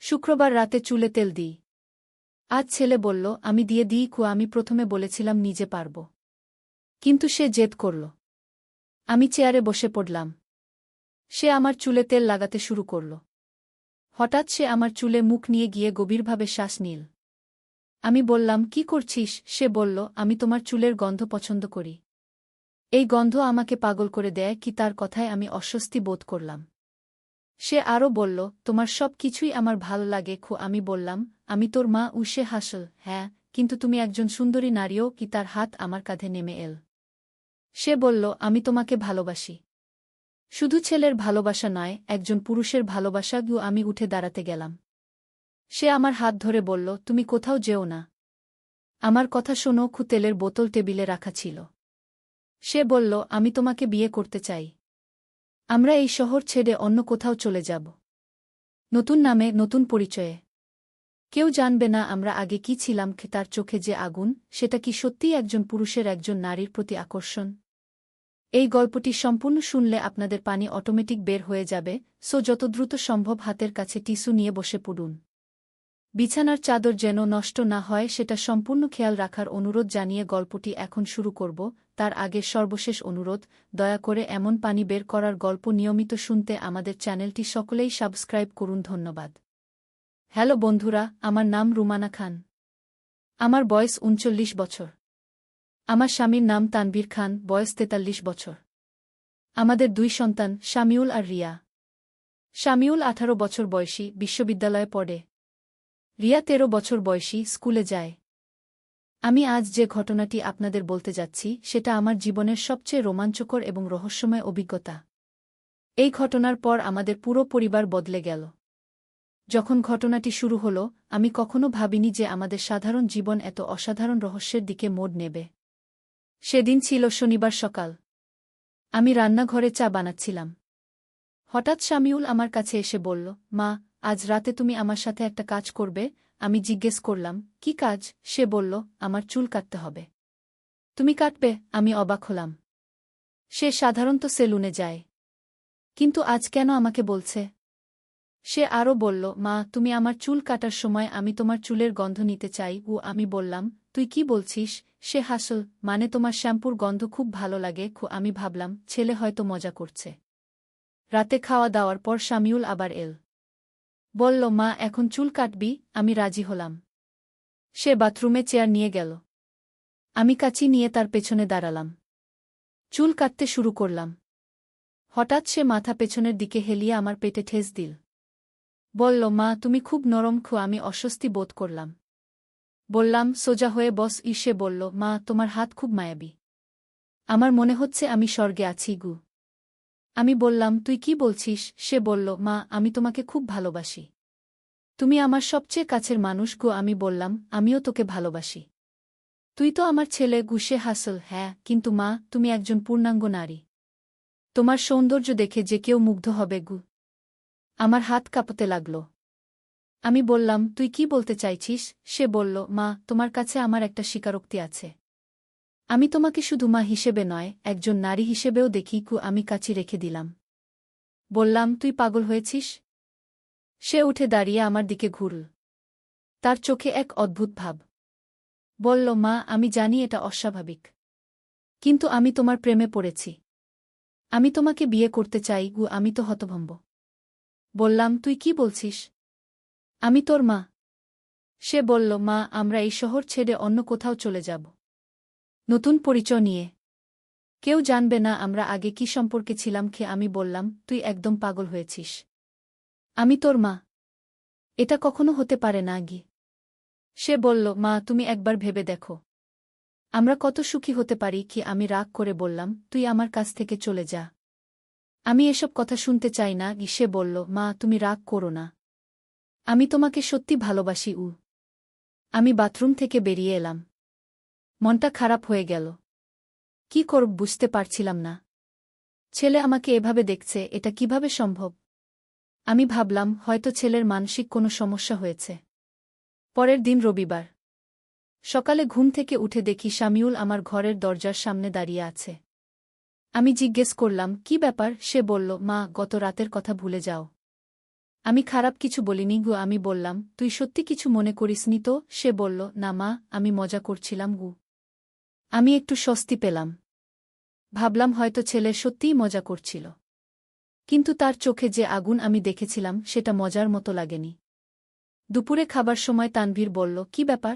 শুক্রবার রাতে চুলে তেল দিই। আজ ছেলে বলল আমি দিয়ে দিই আমি প্রথমে বলেছিলাম নিজে পারব। কিন্তু সে জেদ করল। আমি চেয়ারে বসে পড়লাম। সে আমার চুলে তেল লাগাতে শুরু করল। হঠাৎ সে আমার চুলে মুখ নিয়ে গিয়ে গভীরভাবে শ্বাস নিল। আমি বললাম কি করছিস? সে বলল আমি তোমার চুলের গন্ধ পছন্দ করি। এই গন্ধ আমাকে পাগল করে দেয় কি তার কথায় আমি অস্বস্তি বোধ করলাম। সে আরও বলল তোমার সব কিছুই আমার ভালো লাগে আমি বললাম আমি তোর মা। সে হাসল হ্যাঁ, কিন্তু তুমি একজন সুন্দরী নারীও কি তার হাত আমার কাঁধে নেমে এল। সে বলল আমি তোমাকে ভালোবাসি। শুধু ছেলের ভালোবাসা নয়, একজন পুরুষের ভালোবাসা। আমি উঠে দাঁড়াতে গেলাম। সে আমার হাত ধরে বলল তুমি কোথাও যেও না। আমার কথা শোনো। তেলের বোতল টেবিলে রাখা ছিল। সে বলল আমি তোমাকে বিয়ে করতে চাই। আমরা এই শহর ছেড়ে অন্য কোথাও চলে যাব। নতুন নামে, নতুন পরিচয়ে। কেউ জানবে না আমরা আগে কি ছিলাম। তার চোখে যে আগুন, সেটা কি সত্যিই একজন পুরুষের একজন নারীর প্রতি আকর্ষণ? এই গল্পটি সম্পূর্ণ শুনলে আপনাদের পানি অটোমেটিক বের হয়ে যাবে। যত দ্রুত সম্ভব হাতের কাছে টিস্যু নিয়ে বসে পড়ুন। বিছানার চাদর যেন নষ্ট না হয় সেটা সম্পূর্ণ খেয়াল রাখার অনুরোধ জানিয়ে গল্পটি এখন শুরু করব। তার আগে সর্বশেষ অনুরোধ, দয়া করে এমন পানি বের করার গল্প নিয়মিত শুনতে আমাদের চ্যানেলটি সকলেই সাবস্ক্রাইব করুন। ধন্যবাদ। হ্যালো বন্ধুরা, আমার নাম রুমানা খান। আমার বয়স ৩৯ বছর। আমার স্বামীর নাম তানভীর খান, বয়স ৪৩ বছর। আমাদের ২ সন্তান, শামিউল আর রিয়া। শামিউল ১৮ বছর বয়সী, বিশ্ববিদ্যালয়ে পড়ে। রিয়া ১৩ বছর বয়সী, স্কুলে যায়। আমি আজ যে ঘটনাটি আপনাদের বলতে যাচ্ছি সেটা আমার জীবনের সবচেয়ে রোমাঞ্চকর এবং রহস্যময় অভিজ্ঞতা। এই ঘটনার পর আমাদের পুরো পরিবার বদলে গেল। যখন ঘটনাটি শুরু হল, আমি কখনো ভাবিনি যে আমাদের সাধারণ জীবন এত অসাধারণ রহস্যের দিকে মোড় নেবে। সেদিন ছিল শনিবার সকাল। আমি রান্নাঘরে চা বানাচ্ছিলাম। হঠাৎ শামিউল আমার কাছে এসে বলল, মা, আজ রাতে তুমি আমার সাথে একটা কাজ করবে? আমি জিজ্ঞেস করলাম, কি কাজ? সে বলল, আমার চুল কাটতে হবে। তুমি কাটবে? আমি অবাক হলাম। সে সাধারণত সেলুনে যায়। কিন্তু আজ কেন আমাকে বলছে? সে আরও বলল, মা, তুমি আমার চুল কাটার সময় আমি তোমার চুলের গন্ধ নিতে চাই। আমি বললাম, তুই কি বলছিস? সে হাসল, মানে তোমার শ্যাম্পুর গন্ধ খুব ভালো লাগে। আমি ভাবলাম ছেলে হয়তো মজা করছে। রাতে খাওয়া দাওয়ার পর শামিউল আবার এল। বলল, মা, এখন চুল কাটবি? আমি রাজি হলাম। সে বাথরুমে চেয়ার নিয়ে গেল। আমি কাঁচি নিয়ে তার পেছনে দাঁড়ালাম। চুল কাটতে শুরু করলাম। হঠাৎ সে মাথা পেছনের দিকে হেলিয়ে আমার পেটে ঠেস দিল। বলল, মা, তুমি খুব নরম। আমি অস্বস্তি বোধ করলাম। বললাম, সোজা হয়ে বস। সে বলল, মা, তোমার হাত খুব মায়াবী। আমার মনে হচ্ছে আমি স্বর্গে আছি গু। আমি বললাম, তুই কি বলছিস? সে বলল, মা, আমি তোমাকে খুব ভালোবাসি। তুমি আমার সবচেয়ে কাছের মানুষ গো। আমি বললাম, আমিও তোকে ভালোবাসি। তুই তো আমার ছেলে গু। সে হাসল, হ্যাঁ, কিন্তু মা, তুমি একজন পূর্ণাঙ্গ নারী। তোমার সৌন্দর্য দেখে যে কেউ মুগ্ধ হবে গু। আমার হাত কাঁপতে লাগল। আমি বললাম, তুই কি বলতে চাইছিস? সে বলল, মা, তোমার কাছে আমার একটা স্বীকারোক্তি আছে। আমি তোমাকে শুধু মা হিসেবে নয়, একজন নারী হিসেবেও দেখি। আমি কাঁচি রেখে দিলাম। বললাম, তুই পাগল হয়েছিস? সে উঠে দাঁড়িয়ে আমার দিকে ঘুরল। তার চোখে এক অদ্ভুত ভাব। বলল, মা, আমি জানি এটা অস্বাভাবিক। কিন্তু আমি তোমার প্রেমে পড়েছি। আমি তোমাকে বিয়ে করতে চাই গু। আমি তো হতভম্ব। বললাম, তুই কি বলছিস? আমি তোর মা। সে বলল, মা, আমরা এই শহর ছেড়ে অন্য কোথাও চলে যাব। নতুন পরিচয় নিয়ে। কেউ জানবে না আমরা আগে কি সম্পর্কে ছিলাম। আমি বললাম, তুই একদম পাগল হয়েছিস। আমি তোর মা। এটা কখনো হতে পারে না গি। সে বলল, মা, তুমি একবার ভেবে দেখো। আমরা কত সুখী হতে পারি। আমি রাগ করে বললাম, তুই আমার কাছ থেকে চলে যা। আমি এসব কথা শুনতে চাই না। সে বলল, মা, তুমি রাগ করো না। আমি তোমাকে সত্যি ভালোবাসি। আমি বাথরুম থেকে বেরিয়ে এলাম। মনটা খারাপ হয়ে গেল। কি করব বুঝতে পারছিলাম না। ছেলে আমাকে এভাবে দেখছে, এটা কিভাবে সম্ভব? আমি ভাবলাম হয়তো ছেলের মানসিক কোনো সমস্যা হয়েছে। পরের দিন রবিবার। সকালে ঘুম থেকে উঠে দেখি শামিউল আমার ঘরের দরজার সামনে দাঁড়িয়ে আছে। আমি জিজ্ঞেস করলাম, কি ব্যাপার? সে বলল, মা, গত রাতের কথা ভুলে যাও। আমি খারাপ কিছু বলিনি গু। আমি বললাম, তুই সত্যি কিছু মনে করিসনি তো? সে বলল, না মা, আমি মজা করছিলাম গু। আমি একটু স্বস্তি পেলাম। ভাবলাম হয়তো ছেলে সত্যিই মজা করছিল। কিন্তু তার চোখে যে আগুন আমি দেখেছিলাম সেটা মজার মতো লাগেনি। দুপুরে খাবার সময় তানভীর বলল, কি ব্যাপার?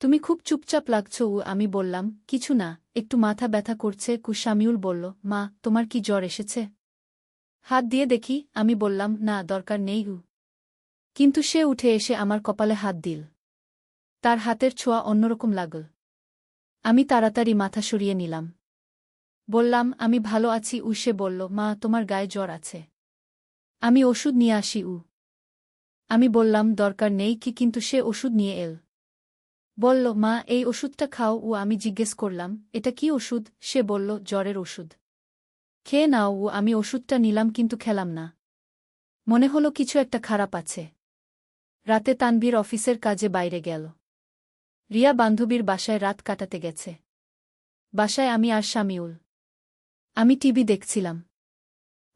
তুমি খুব চুপচাপ লাগছ। আমি বললাম, কিছু না, একটু মাথা ব্যথা করছে। শামিউল বলল, মা, তোমার কি জ্বর এসেছে? হাত দিয়ে দেখি। আমি বললাম, না, দরকার নেই। কিন্তু সে উঠে এসে আমার কপালে হাত দিল। তার হাতের ছোঁয়া অন্যরকম লাগল। আমি তাড়াতাড়ি মাথা সরিয়ে নিলাম। বললাম, আমি ভালো আছি। সে বলল, মা, তোমার গায়ে জ্বর আছে, আমি ওষুধ নিয়ে আসি। আমি বললাম, দরকার নেই কিন্তু সে ওষুধ নিয়ে এল। বলল, মা, এই ওষুধটা খাও। আমি জিজ্ঞেস করলাম, এটা কি ওষুধ? সে বলল, জ্বরের ওষুধ। খেয়ে নাও। আমি ওষুধটা নিলাম কিন্তু খেলাম না। মনে হলো কিছু একটা খারাপ আছে। রাতে তানভীর অফিসের কাজে বাইরে গেল। রিয়া বান্ধবীর বাসায় রাত কাটাতে গেছে। বাসায় আমি আর শামিউল। আমি টিভি দেখছিলাম।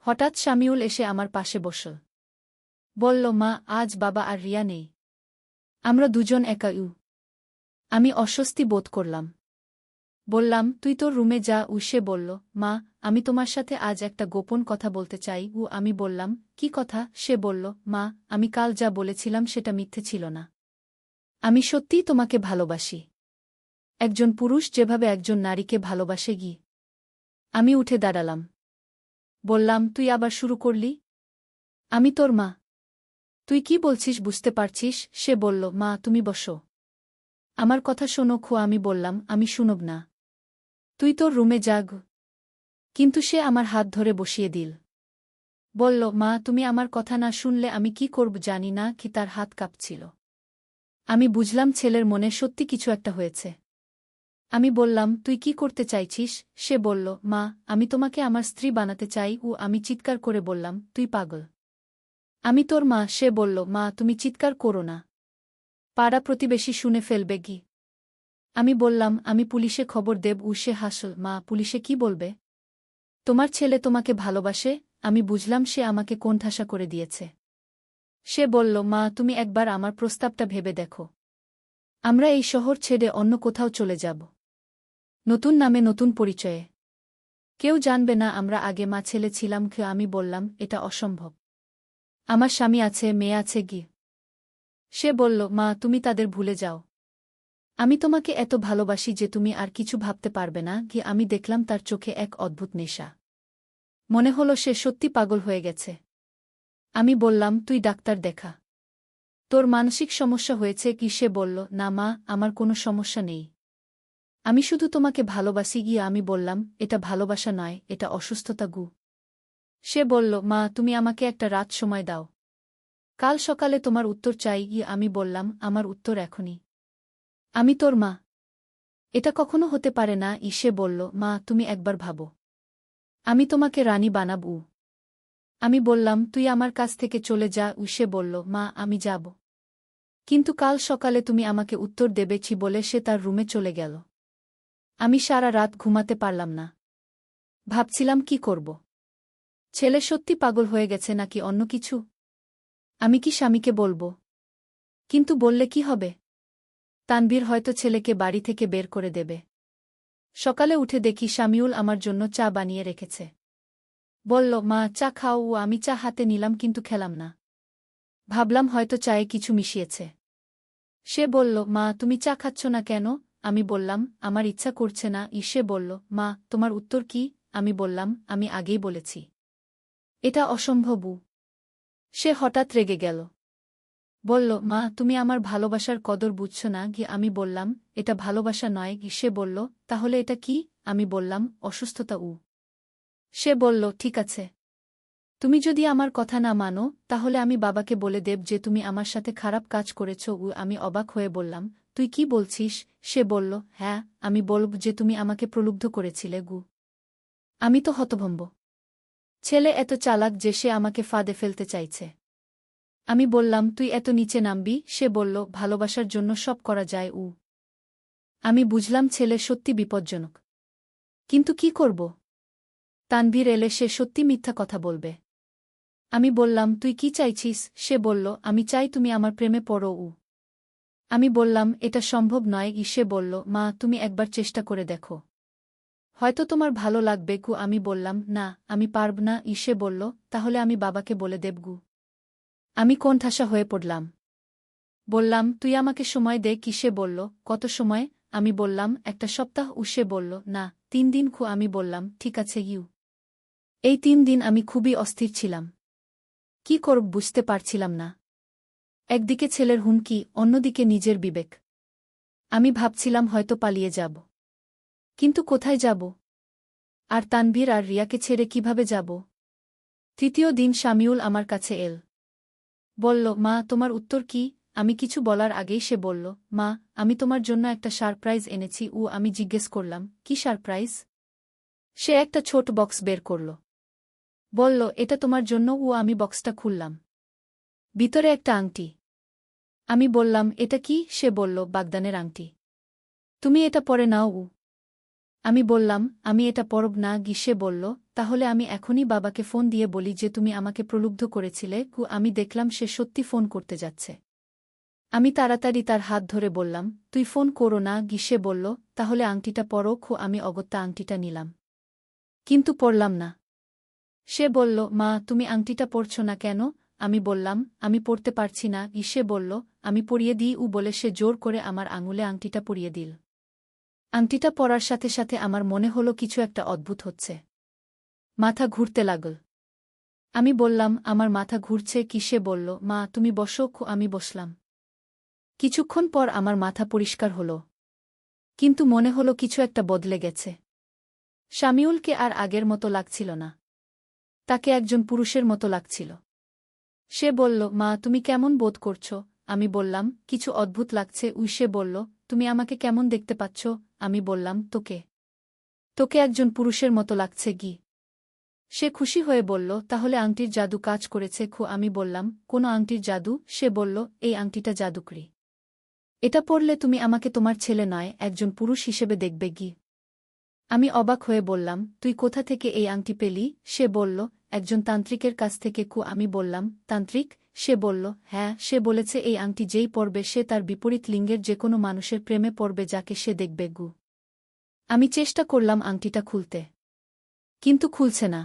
হঠাৎ শামিউল এসে আমার পাশে বসল। বলল, মা, আজ বাবা আর রিয়া নেই, আমরা দুজন একা। আমি অস্বস্তি বোধ করলাম। বললাম, তুই তোর রুমে যা। সে বলল, মা, আমি তোমার সাথে আজ একটা গোপন কথা বলতে চাই। আমি বললাম, কি কথা? সে বলল, মা, আমি কাল যা বলেছিলাম সেটা মিথ্যে ছিল না। আমি সত্যিই তোমাকে ভালোবাসি, একজন পুরুষ যেভাবে একজন নারীকে ভালোবাসে। আমি উঠে দাঁড়ালাম। বললাম, তুই আবার শুরু করলি? আমি তোর মা। তুই কি বলছিস বুঝতে পারছিস? সে বলল, মা, তুমি বসো, আমার কথা শোনো। আমি বললাম, আমি শুনব না, তুই তোর রুমে যাগ। কিন্তু সে আমার হাত ধরে বসিয়ে দিল। বলল, মা, তুমি আমার কথা না শুনলে আমি কি করব জানি না। তার হাত কাঁপছিল। আমি বুঝলাম ছেলের মনে সত্যি কিছু একটা হয়েছে। আমি বললাম, তুই কি করতে চাইছিস? সে বলল, মা, আমি তোমাকে আমার স্ত্রী বানাতে চাই। আমি চিৎকার করে বললাম, তুই পাগল, আমি তোর মা। সে বলল, মা, তুমি চিৎকার করো না, পাড়া প্রতিবেশী শুনে ফেলবে। আমি বললাম, আমি পুলিশে খবর দেব। সে হাসল, মা, পুলিশে কি বলবে? তোমার ছেলে তোমাকে ভালোবাসে। আমি বুঝলাম সে আমাকে কোণঠাসা করে দিয়েছে। সে বলল, মা, তুমি একবার আমার প্রস্তাবটা ভেবে দেখো, আমরা এই শহর ছেড়ে অন্য কোথাও চলে যাব, নতুন নামে, নতুন পরিচয়ে। কেউ জানবে না আমরা আগে মা ছেলে ছিলাম। আমি বললাম, এটা অসম্ভব, আমার স্বামী আছে, মেয়ে আছে। সে বলল, মা, তুমি তাদের ভুলে যাও, আমি তোমাকে এত ভালোবাসি যে তুমি আর কিছু ভাবতে পারবে না। আমি দেখলাম তার চোখে এক অদ্ভুত নেশা। মনে হলো সে সত্যি পাগল হয়ে গেছে। আমি বললাম, তুই ডাক্তার দেখা, তোর মানসিক সমস্যা হয়েছে কি? সে বলল, না মা, আমার কোনো সমস্যা নেই, আমি শুধু তোমাকে ভালোবাসি। আমি বললাম, এটা ভালোবাসা নয়, এটা অসুস্থতা। সে বলল, মা, তুমি আমাকে একটা রাত সময় দাও, কাল সকালে তোমার উত্তর চাই। আমি বললাম, আমার উত্তর এখনই, আমি তোর মা, এটা কখনো হতে পারে না। সে বলল, মা, তুমি একবার ভাবো, আমি তোমাকে রানী বানাব। আমি বললাম, তুই আমার কাছ থেকে চলে যা। সে বলল, মা, আমি যাব, কিন্তু কাল সকালে তুমি আমাকে উত্তর দেবেছি বলে সে তার রুমে চলে গেল। আমি সারা রাত ঘুমাতে পারলাম না। ভাবছিলাম কি করব, ছেলে সত্যি পাগল হয়ে গেছে নাকি অন্য কিছু। আমি কি স্বামীকে বলবো? কিন্তু বললে কি হবে? তানভীর হয়তো ছেলেকে বাড়ি থেকে বের করে দেবে। সকালে উঠে দেখি শামিউল আমার জন্য চা বানিয়ে রেখেছে। বলল, মা, চা খাও। আমি চা হাতে নিলাম কিন্তু খেলাম না। ভাবলাম হয়তো চায়ে কিছু মিশিয়েছে। সে বলল, মা, তুমি চা খাচ্ছ না কেন? আমি বললাম, আমার ইচ্ছা করছে না। সে বলল, মা, তোমার উত্তর কি? আমি বললাম, আমি আগেই বলেছি, এটা অসম্ভব। সে হঠাৎ রেগে গেল। বলল, মা, তুমি আমার ভালোবাসার কদর বুঝছ না। আমি বললাম, এটা ভালোবাসা নয়। সে বলল, তাহলে এটা কি? আমি বললাম, অসুস্থতা। সে বলল, ঠিক আছে, তুমি যদি আমার কথা না মানো তাহলে আমি বাবাকে বলে দেব যে তুমি আমার সাথে খারাপ কাজ করেছ। আমি অবাক হয়ে বললাম, তুই কি বলছিস? সে বলল, হ্যাঁ, আমি বলব যে তুমি আমাকে প্রলুব্ধ করেছিলে। আমি তো হতভম্ব, ছেলে এত চালাক যে সে আমাকে ফাঁদে ফেলতে চাইছে। আমি বললাম, তুই এত নিচে নামবি? সে বলল, ভালোবাসার জন্য সব করা যায়। আমি বুঝলাম ছেলে সত্যি বিপজ্জনক। কিন্তু কি করব? তানভীর এলে সে সত্যি মিথ্যা কথা বলবে। আমি বললাম, তুই কি চাইছিস? সে বলল, আমি চাই তুমি আমার প্রেমে পড়ো। আমি বললাম, এটা সম্ভব নয়। সে বলল, মা, তুমি একবার চেষ্টা করে দেখো, হয়তো তোমার ভালো লাগবে। আমি বললাম, না, আমি পারব না। সে বলল, তাহলে আমি বাবাকে বলে দেবগু। আমি কোণঠাসা হয়ে পড়লাম। বললাম, তুই আমাকে সময় দে। সে বলল, কত সময়? আমি বললাম, একটা সপ্তাহ। সে বলল, না, 3 দিন। আমি বললাম, ঠিক আছে। এই 3 দিন আমি খুবই অস্থির ছিলাম। কি করব বুঝতে পারছিলাম না। একদিকে ছেলের হুমকি, অন্যদিকে নিজের বিবেক। আমি ভাবছিলাম হয়তো পালিয়ে যাব। কিন্তু কোথায় যাব? আর তানভীর আর রিয়াকে ছেড়ে কিভাবে যাব? তৃতীয় দিন শামিউল আমার কাছে এল। বলল, মা, তোমার উত্তর কি? আমি কিছু বলার আগেই সে বলল, মা, আমি তোমার জন্য একটা সারপ্রাইজ এনেছি। আমি জিজ্ঞেস করলাম, কি সারপ্রাইজ? সে একটা ছোট বক্স বের করল। বলল, এটা তোমার জন্য। আমি বক্সটা খুললাম। ভিতরে একটা আংটি। আমি বললাম, এটা কি? সে বলল, বাগদানের আংটি। তুমি এটা পরে নাও। আমি বললাম, আমি এটা পরব না। সে বলল, তাহলে আমি এখনই বাবাকে ফোন দিয়ে বলি যে তুমি আমাকে প্রলুব্ধ করেছিলে। আমি দেখলাম সে সত্যি ফোন করতে যাচ্ছে। আমি তাড়াতাড়ি তার হাত ধরে বললাম, তুই ফোন করো না। সে বলল, তাহলে আংটিটা পরো। আমি অগত্যা আংটিটা নিলাম, কিন্তু পরলাম না। সে বলল, মা, তুমি আংটিটা পরছ না কেন? আমি বললাম, আমি পরতে পারছি না। সে বলল, আমি পরিয়ে দিই। বলে সে জোর করে আমার আঙুলে আংটিটা পরিয়ে দিল। আংটিটা পরার সাথে সাথে আমার মনে হলো কিছু একটা অদ্ভুত হচ্ছে। মাথা ঘুরতে লাগল। আমি বললাম, আমার মাথা ঘুরছে। সে বলল, মা, তুমি বসো। আমি বসলাম। কিছুক্ষণ পর আমার মাথা পরিষ্কার হল, কিন্তু মনে হলো কিছু একটা বদলে গেছে। শামিউলকে আর আগের মতো লাগছিল না, তাকে একজন পুরুষের মতো লাগছিল। সে বলল, মা, তুমি কেমন বোধ করছ? আমি বললাম, কিছু অদ্ভুত লাগছে। সে বলল, তুমি আমাকে কেমন দেখতে পাচ্ছ? আমি বললাম, তোকে তোকে একজন পুরুষের মতো লাগছে। সে খুশি হয়ে বলল, তাহলে আংটির জাদু কাজ করেছে। আমি বললাম, কোন আংটির জাদু? সে বলল, এই আংটিটা জাদুকরি। এটা পরলে তুমি আমাকে তোমার ছেলে নয়, একজন পুরুষ হিসেবে দেখবে। আমি অবাক হয়ে বললাম, তুই কোথা থেকে এই আংটি পেলি? সে বলল, একজন তান্ত্রিকের কাছ থেকে। আমি বললাম, তান্ত্রিক? সে বলল, হ্যাঁ, সে বলেছে এই আংটি যেই পরবে সে তার বিপরীত লিঙ্গের যেকোনো মানুষের প্রেমে পড়বে যাকে সে দেখবে। আমি চেষ্টা করলাম আংটিটা খুলতে, কিন্তু খুলছে না।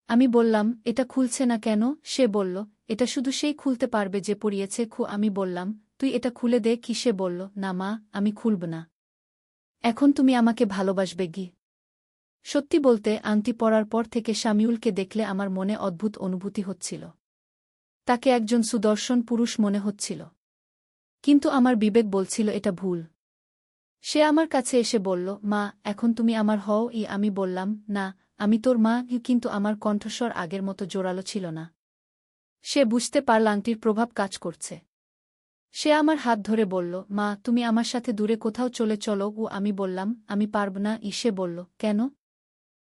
আমি বললাম, এটা খুলছে না কেন? সে বলল, এটা শুধু সেই খুলতে পারবে যে পরিয়েছে। আমি বললাম, তুই এটা খুলে দে। সে বলল, না মা, আমি খুলব না। এখন তুমি আমাকে ভালোবাসবে। সত্যি বলতে, আংটি পরার পর থেকে শামিউলকে দেখলে আমার মনে অদ্ভুত অনুভূতি হচ্ছিল। তাকে একজন সুদর্শন পুরুষ মনে হচ্ছিল, কিন্তু আমার বিবেক বলছিল এটা ভুল। সে আমার কাছে এসে বলল, মা, এখন তুমি আমার হও। আমি বললাম, না, আমি তোর মা। কিন্তু আমার কণ্ঠস্বর আগের মতো জোরালো ছিল না। সে বুঝতে পারল আংটির প্রভাব কাজ করছে। সে আমার হাত ধরে বলল, মা, তুমি আমার সাথে দূরে কোথাও চলে চলো। আমি বললাম, আমি পারব না। সে বলল, কেন?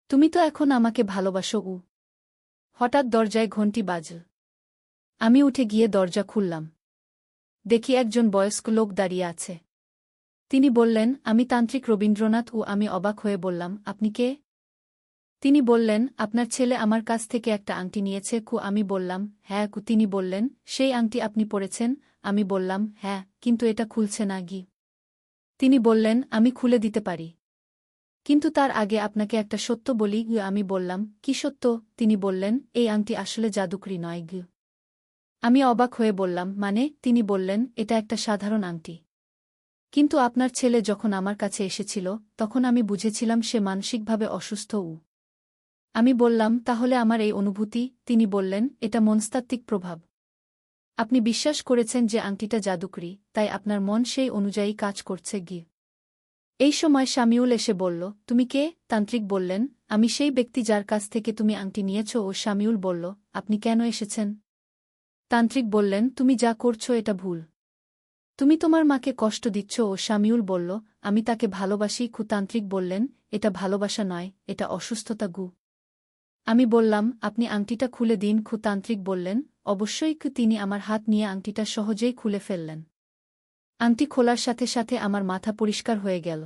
তুমি তো এখন আমাকে ভালোবাসো। হঠাৎ দরজায় ঘণ্টি বাজল। আমি উঠে গিয়ে দরজা খুললাম। দেখি একজন বয়স্ক লোক দাঁড়িয়ে আছে। তিনি বললেন, আমি তান্ত্রিক রবীন্দ্রনাথ। আমি অবাক হয়ে বললাম, আপনি কে? তিনি বললেন, আপনার ছেলে আমার কাছ থেকে একটা আংটি নিয়েছে। আমি বললাম, হ্যাঁ। তিনি বললেন, সেই আংটি আপনি পরেছেন? আমি বললাম, হ্যাঁ, কিন্তু এটা খুলছে না। তিনি বললেন, আমি খুলে দিতে পারি, কিন্তু তার আগে আপনাকে একটা সত্য বলি। আমি বললাম, কি সত্য? তিনি বললেন, এই আংটি আসলে জাদুকরি নয়। আমি অবাক হয়ে বললাম, মানে? তিনি বললেন, এটা একটা সাধারণ আংটি, কিন্তু আপনার ছেলে যখন আমার কাছে এসেছিল তখন আমি বুঝেছিলাম সে মানসিকভাবে অসুস্থ। আমি বললাম, তাহলে আমার এই অনুভূতি? তিনি বললেন, এটা মনস্তাত্ত্বিক প্রভাব। আপনি বিশ্বাস করেছেন যে আংটিটা জাদুকরি, তাই আপনার মন সেই অনুযায়ী কাজ করছে। এই সময় শামিউল এসে বলল, তুমি কে? তান্ত্রিক বললেন, আমি সেই ব্যক্তি যার কাছ থেকে তুমি আংটি নিয়েছ। শামিউল বলল, আপনি কেন এসেছেন? তান্ত্রিক বললেন, তুমি যা করছো এটা ভুল। তুমি তোমার মাকে কষ্ট দিচ্ছ। শামিউল বলল, আমি তাকে ভালোবাসি। তান্ত্রিক বললেন, এটা ভালোবাসা নয়, এটা অসুস্থতা। আমি বললাম, আপনি আংটিটা খুলে দিন। তান্ত্রিক বললেন, অবশ্যই। তিনি আমার হাত নিয়ে আংটিটা সহজেই খুলে ফেললেন। আংটি খোলার সাথে সাথে আমার মাথা পরিষ্কার হয়ে গেল।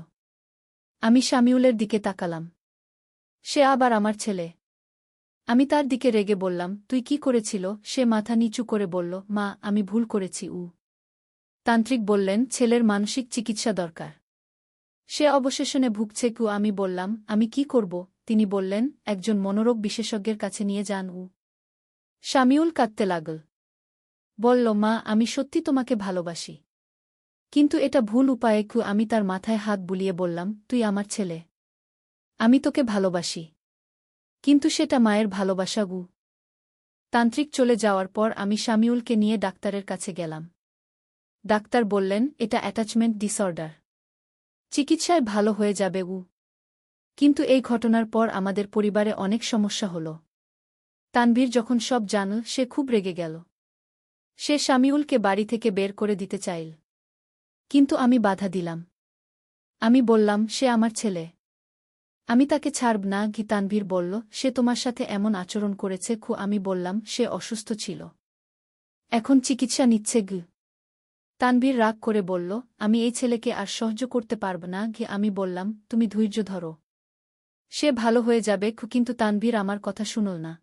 আমি শামিউলের দিকে তাকালাম। সে আবার আমার ছেলে। আমি তার দিকে রেগে বললাম, তুই কি করেছিল? সে মাথা নিচু করে বলল, মা, আমি ভুল করেছি। তান্ত্রিক বললেন, ছেলের মানসিক চিকিৎসা দরকার। সে অবশেষণে ভুগছে। আমি বললাম, আমি কি করব? তিনি বললেন, একজন মনোরোগ বিশেষজ্ঞের কাছে নিয়ে যান। শামিউল কাঁদতে লাগল। বলল, মা, আমি সত্যি তোমাকে ভালোবাসি। কিন্তু এটা ভুল উপায়ে। আমি তার মাথায় হাত বুলিয়ে বললাম, তুই আমার ছেলে। আমি তোকে ভালোবাসি। কিন্তু সেটা মায়ের ভালোবাসা। তান্ত্রিক চলে যাওয়ার পর আমি শামিউলকে নিয়ে ডাক্তারের কাছে গেলাম। ডাক্তার বললেন, এটা অ্যাটাচমেন্ট ডিসঅর্ডার। চিকিৎসায় ভালো হয়ে যাবে। কিন্তু এই ঘটনার পর আমাদের পরিবারে অনেক সমস্যা হল। তানভীর যখন সব জানল, সে খুব রেগে গেল। সে শামিউলকে বাড়ি থেকে বের করে দিতে চাইল। কিন্তু আমি বাধা দিলাম। আমি বললাম, সে আমার ছেলে। আমি তাকে ছাড়ব না। তানভীর বলল, সে তোমার সাথে এমন আচরণ করেছে। আমি বললাম, সে অসুস্থ ছিল। এখন চিকিৎসা নিচ্ছে। তানভীর রাগ করে বলল, আমি এই ছেলেকে আর সহ্য করতে পারব না। আমি বললাম, তুমি ধৈর্য ধরো। সে ভালো হয়ে যাবে। কিন্তু তানভীর আমার কথা শুনল না।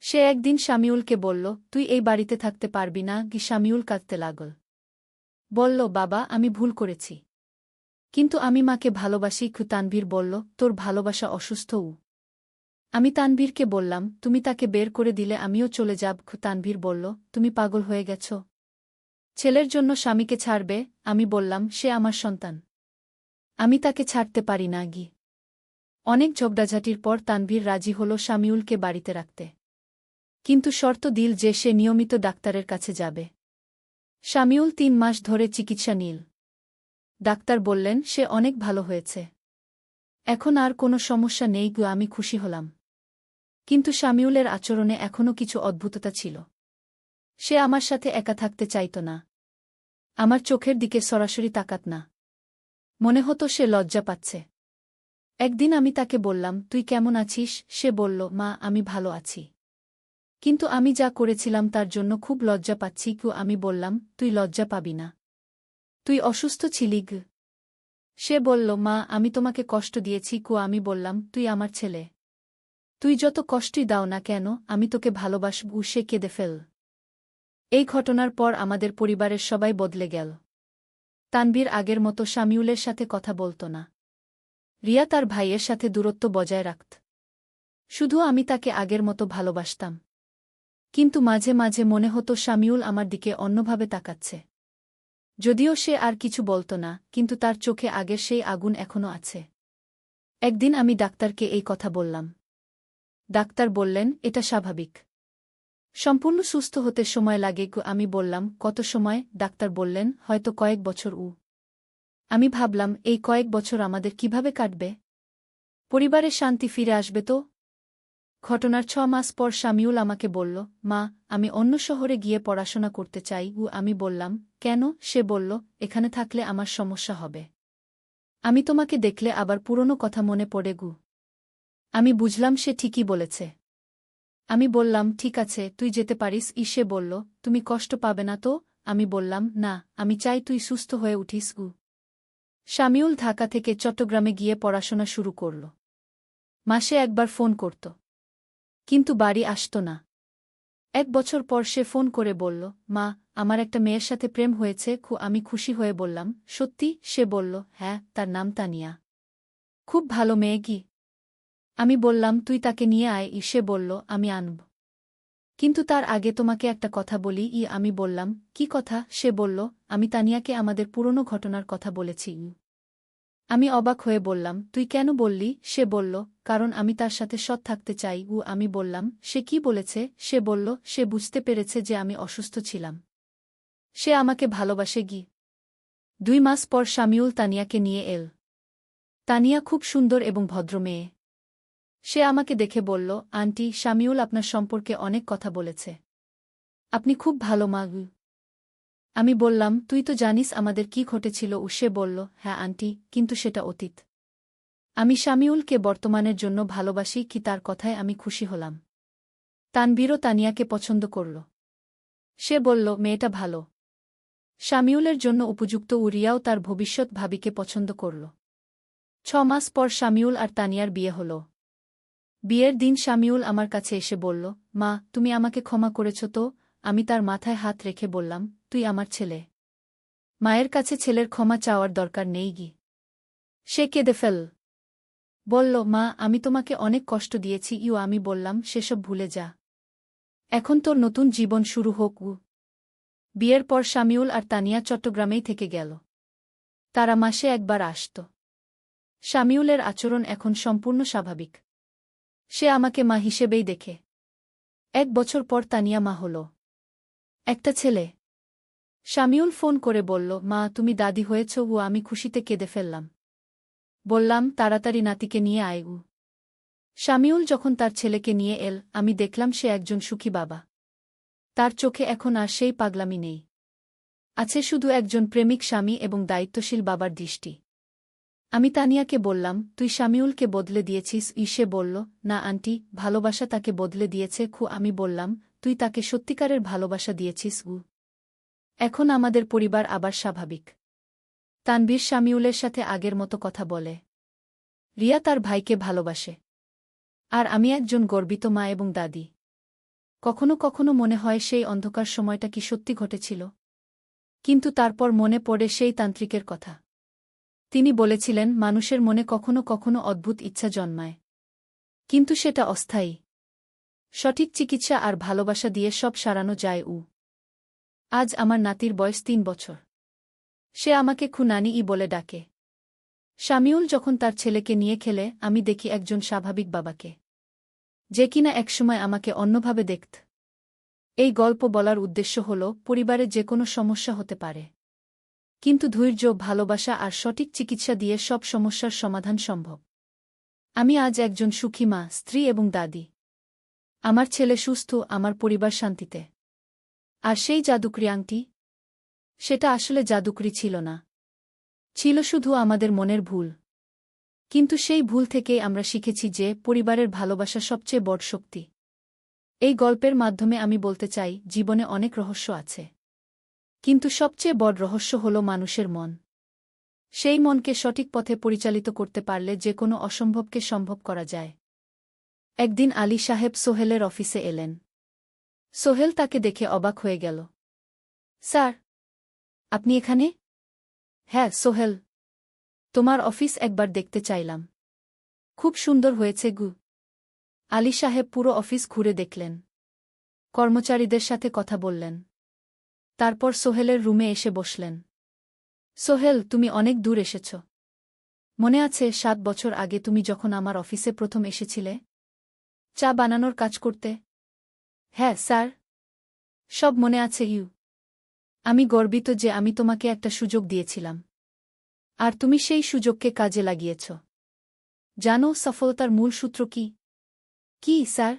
সে একদিন শামিউলকে বলল, তুই এই বাড়িতে থাকতে পারবি না। শামিউল কাঁদতে লাগল। বলল, বাবা, আমি ভুল করেছি। কিন্তু আমি মাকে ভালোবাসি। তানভীর বলল, তোর ভালোবাসা অসুস্থ। আমি তানভীরকে বললাম, তুমি তাকে বের করে দিলে আমিও চলে যাব। তানভীর বলল, তুমি পাগল হয়ে গেছ। ছেলের জন্য স্বামীকে ছাড়বে? আমি বললাম, সে আমার সন্তান। আমি তাকে ছাড়তে পারি না। অনেক ঝগড়াঝাটির পর তানভীর রাজি হল শামিউলকে বাড়িতে রাখতে। কিন্তু শর্ত দিল যে সে নিয়মিত ডাক্তারের কাছে যাবে। শামিউল ৩ মাস ধরে চিকিৎসা নিল। ডাক্তার বললেন, সে অনেক ভালো হয়েছে। এখন আর কোনো সমস্যা নেই। আমি খুশি হলাম। কিন্তু শামিউলের আচরণে এখনও কিছু অদ্ভুততা ছিল। সে আমার সাথে একা থাকতে চাইত না। আমার চোখের দিকে সরাসরি তাকাত না। মনে হতো সে লজ্জা পাচ্ছে। একদিন আমি তাকে বললাম, তুই কেমন আছিস? সে বলল, মা, আমি ভালো আছি। কিন্তু আমি যা করেছিলাম তার জন্য খুব লজ্জা পাচ্ছি। আমি বললাম, তুই লজ্জা পাবি না। তুই অসুস্থ ছিলি। সে বলল, মা, আমি তোমাকে কষ্ট দিয়েছি। আমি বললাম, তুই আমার ছেলে। তুই যত কষ্টই দাও না কেন, আমি তোকে ভালোবাসব। সে কেঁদে ফেল। এই ঘটনার পর আমাদের পরিবারের সবাই বদলে গেল। তানভীর আগের মতো শামিউলের সাথে কথা বলত না। রিয়া তার ভাইয়ের সাথে দূরত্ব বজায় রাখত। শুধু আমি তাকে আগের মতো ভালোবাসতাম। কিন্তু মাঝে মাঝে মনে হতো শামিউল আমার দিকে অন্যভাবে তাকাচ্ছে। যদিও সে আর কিছু বলত না, কিন্তু তার চোখে আগের সেই আগুন এখনও আছে। একদিন আমি ডাক্তারকে এই কথা বললাম। ডাক্তার বললেন, এটা স্বাভাবিক। সম্পূর্ণ সুস্থ হতে সময় লাগে। আমি বললাম, কত সময়? ডাক্তার বললেন, হয়তো কয়েক বছর। আমি ভাবলাম, এই কয়েক বছর আমাদের কিভাবে কাটবে? পরিবারে শান্তি ফিরে আসবে তো? ঘটনার ৬ মাস পর শামিউল আমাকে বলল, মা, আমি অন্য শহরে গিয়ে পড়াশোনা করতে চাই। আমি বললাম, কেন? সে বলল, এখানে থাকলে আমার সমস্যা হবে। আমি তোমাকে দেখলে আবার পুরনো কথা মনে পড়ে। আমি বুঝলাম সে ঠিকই বলেছে। আমি বললাম, ঠিক আছে, তুই যেতে পারিস। সে বলল, তুমি কষ্ট পাবে না তো? আমি বললাম, না, আমি চাই তুই সুস্থ হয়ে উঠিস। শামিউল ঢাকা থেকে চট্টগ্রামে গিয়ে পড়াশোনা শুরু করল। মাসে একবার ফোন করত। কিন্তু বাড়ি আসত না। ১ বছর পর সে ফোন করে বলল, মা, আমার একটা মেয়ের সাথে প্রেম হয়েছে। আমি খুশি হয়ে বললাম, সত্যি? সে বলল, হ্যাঁ, তার নাম তানিয়া। খুব ভালো মেয়ে। আমি বললাম, তুই তাকে নিয়ে আয়। সে বলল, আমি আনব। কিন্তু তার আগে তোমাকে একটা কথা বলি। আমি বললাম, কি কথা? সে বলল, আমি তানিয়াকে আমাদের পুরনো ঘটনার কথা বলেছি। আমি অবাক হয়ে বললাম, তুই কেন বললি? সে বলল, কারণ আমি তার সাথে সৎ থাকতে চাই। আমি বললাম, সে কি বলেছে? সে বলল, সে বুঝতে পেরেছে যে আমি অসুস্থ ছিলাম। সে আমাকে ভালোবাসে। ২ মাস পর শামিউল তানিয়াকে নিয়ে এল। তানিয়া খুব সুন্দর এবং ভদ্র মেয়ে। সে আমাকে দেখে বলল, আন্টি, শামিউল আপনার সম্পর্কে অনেক কথা বলেছে। আপনি খুব ভালো মা। আমি বললাম, তুই তো জানিস আমাদের কি ঘটেছিল। সে বলল, হ্যাঁ আন্টি, কিন্তু সেটা অতীত। আমি শামিউলকে বর্তমানের জন্য ভালোবাসি। তার কথায় আমি খুশি হলাম। তানভীরও তানিয়াকে পছন্দ করল। সে বলল, মেয়েটা ভালো। শামিউলের জন্য উপযুক্ত। রিয়াও তার ভবিষ্যৎ ভাবিকে পছন্দ করল। ৬ মাস পর শামিউল আর তানিয়ার বিয়ে হল। বিয়ের দিন শামিউল আমার কাছে এসে বলল, মা, তুমি আমাকে ক্ষমা করেছ তো? আমি তার মাথায় হাত রেখে বললাম, তুই আমার ছেলে। মায়ের কাছে ছেলের ক্ষমা চাওয়ার দরকার নেই গি। সে কেঁদে ফেল। বলল, মা, আমি তোমাকে অনেক কষ্ট দিয়েছি। আমি বললাম, সেসব ভুলে যা। এখন তোর নতুন জীবন শুরু হোক। বিয়ের পর শামিউল আর তানিয়া চট্টগ্রামেই থেকে গেল। তারা মাসে একবার আসত। শামিউলের আচরণ এখন সম্পূর্ণ স্বাভাবিক। সে আমাকে মা হিসেবেই দেখে। 1 বছর পর তানিয়া মা হল। একটা ছেলে। শামিউল ফোন করে বলল, মা, তুমি দাদি হয়েছ। আমি খুশিতে কেঁদে ফেললাম। বললাম, তাড়াতাড়ি নাতিকে নিয়ে আয়। শামিউল যখন তার ছেলেকে নিয়ে এল, আমি দেখলাম সে একজন সুখী বাবা। তার চোখে এখন আর সেই পাগলামি নেই। আছে শুধু একজন প্রেমিক স্বামী এবং দায়িত্বশীল বাবার দৃষ্টি। আমি তানিয়াকে বললাম, তুই শামিউলকে বদলে দিয়েছিস। সে বলল, না আন্টি, ভালোবাসা তাকে বদলে দিয়েছে। আমি বললাম, তুই তাকে সত্যিকারের ভালোবাসা দিয়েছিস। এখন আমাদের পরিবার আবার স্বাভাবিক। তানবীর শামিউলের সাথে আগের মতো কথা বলে। রিয়া তার ভাইকে ভালোবাসে। আর আমি একজন গর্বিত মা এবং দাদি। কখনো কখনো মনে হয় সেই অন্ধকার সময়টা কি সত্যি ঘটেছিল। কিন্তু তারপর মনে পড়ে সেই তান্ত্রিকের কথা। তিনি বলেছিলেন, মানুষের মনে কখনো কখনো অদ্ভুত ইচ্ছা জন্মায়। কিন্তু সেটা অস্থায়ী। সঠিক চিকিৎসা আর ভালোবাসা দিয়ে সব সারানো যায়। আজ আমার নাতির বয়স 3 বছর। সে আমাকে নানি বলে ডাকে। শামিউল যখন তার ছেলেকে নিয়ে খেলে, আমি দেখি একজন স্বাভাবিক বাবাকে, যে কিনা একসময় আমাকে অন্যভাবে দেখত। এই গল্প বলার উদ্দেশ্য হল, পরিবারে যে কোনো সমস্যা হতে পারে, কিন্তু ধৈর্য, ভালোবাসা আর সঠিক চিকিৎসা দিয়ে সব সমস্যার সমাধান সম্ভব। আমি আজ একজন সুখী মা, স্ত্রী এবং দাদি। আমার ছেলে সুস্থ, আমার পরিবার শান্তিতে। আর সেই জাদুকরি আংটি, সেটা আসলে জাদুকরি ছিল না। ছিল শুধু আমাদের মনের ভুল। কিন্তু সেই ভুল থেকেই আমরা শিখেছি যে পরিবারের ভালোবাসা সবচেয়ে বড় শক্তি। এই গল্পের মাধ্যমে আমি বলতে চাই, জীবনে অনেক রহস্য আছে, কিন্তু সবচেয়ে বড় রহস্য হল মানুষের মন। সেই মনকে সঠিক পথে পরিচালিত করতে পারলে যে কোনো অসম্ভবকে সম্ভব করা যায়। একদিন আলী সাহেব সোহেলের অফিসে এলেন। সোহেল তাকে দেখে অবাক হয়ে গেল। স্যার, আপনি এখানে? হ্যাঁ সোহেল, তোমার অফিস একবার দেখতে চাইলাম। খুব সুন্দর হয়েছে। আলী সাহেব পুরো অফিস ঘুরে দেখলেন। কর্মচারীদের সাথে কথা বললেন। তারপর সোহেলের রুমে এসে বসলেন। সোহেল, তুমি অনেক দূর এসেছ। মনে আছে 7 বছর আগে তুমি যখন আমার অফিসে প্রথম এসেছিলে চা বানানোর কাজ করতে? হ্যাঁ স্যার, সব মনে আছে। আমি গর্বিত যে আমি তোমাকে একটা সুযোগ দিয়েছিলাম, আর তুমি সেই সুযোগকে কাজে লাগিয়েছ। জানো সফলতার মূল সূত্র কি? কি স্যার?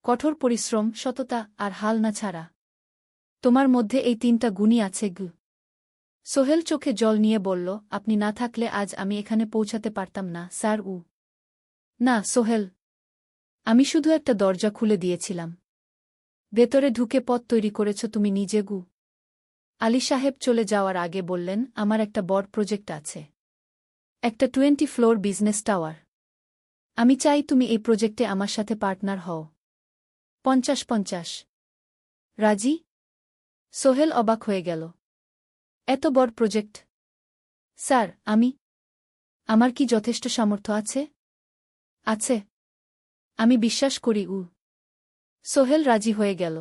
কঠোর পরিশ্রম, সততা আর হাল না ছাড়া। তোমার মধ্যে এই 3টা গুণই আছে। সোহেল চোখে জল নিয়ে বলল, আপনি না থাকলে আজ আমি এখানে পৌঁছাতে পারতাম না স্যার। না সোহেল, আমি শুধু একটা দরজা খুলে দিয়েছিলাম। ভেতরে ঢুকে পথ তৈরি করেছ তুমি নিজে। আলী সাহেব চলে যাওয়ার আগে বললেন, আমার একটা বড় প্রজেক্ট আছে, একটা 20 ফ্লোর বিজনেস টাওয়ার। আমি চাই তুমি এই প্রজেক্টে আমার সাথে পার্টনার হও। 50-50। রাজি? সোহেল অবাক হয়ে গেল। এত বড় প্রজেক্ট? স্যার, আমার কি যথেষ্ট সামর্থ্য আছে? আছে, আমি বিশ্বাস করি। সোহেল রাজি হয়ে গেল।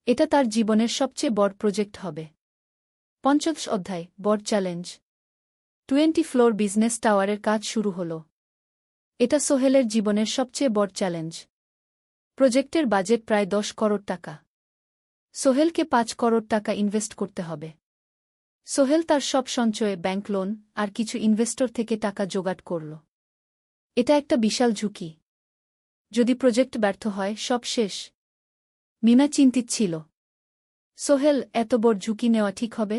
এটা তার জীবনের সবচেয়ে বড় প্রজেক্ট হবে। 50 অধ্যায়, বড় চ্যালেঞ্জ। 20 ফ্লোর বিজনেস টাওয়ারের কাজ শুরু হল। এটা সোহেলের জীবনের সবচেয়ে বড় চ্যালেঞ্জ। প্রজেক্টের বাজেট প্রায় 10 করোড় টাকা। সোহেলকে 5 করোড় টাকা ইনভেস্ট করতে হবে। সোহেল তার সব সঞ্চয়ে, ব্যাংক লোন আর কিছু ইনভেস্টর থেকে টাকা জোগাড় করল। এটা একটা বিশাল ঝুঁকি। যদি প্রজেক্ট ব্যর্থ হয়, সব শেষ। মিনা চিন্তিত ছিল। সোহেল, এত বড় ঝুঁকি নেওয়া ঠিক হবে?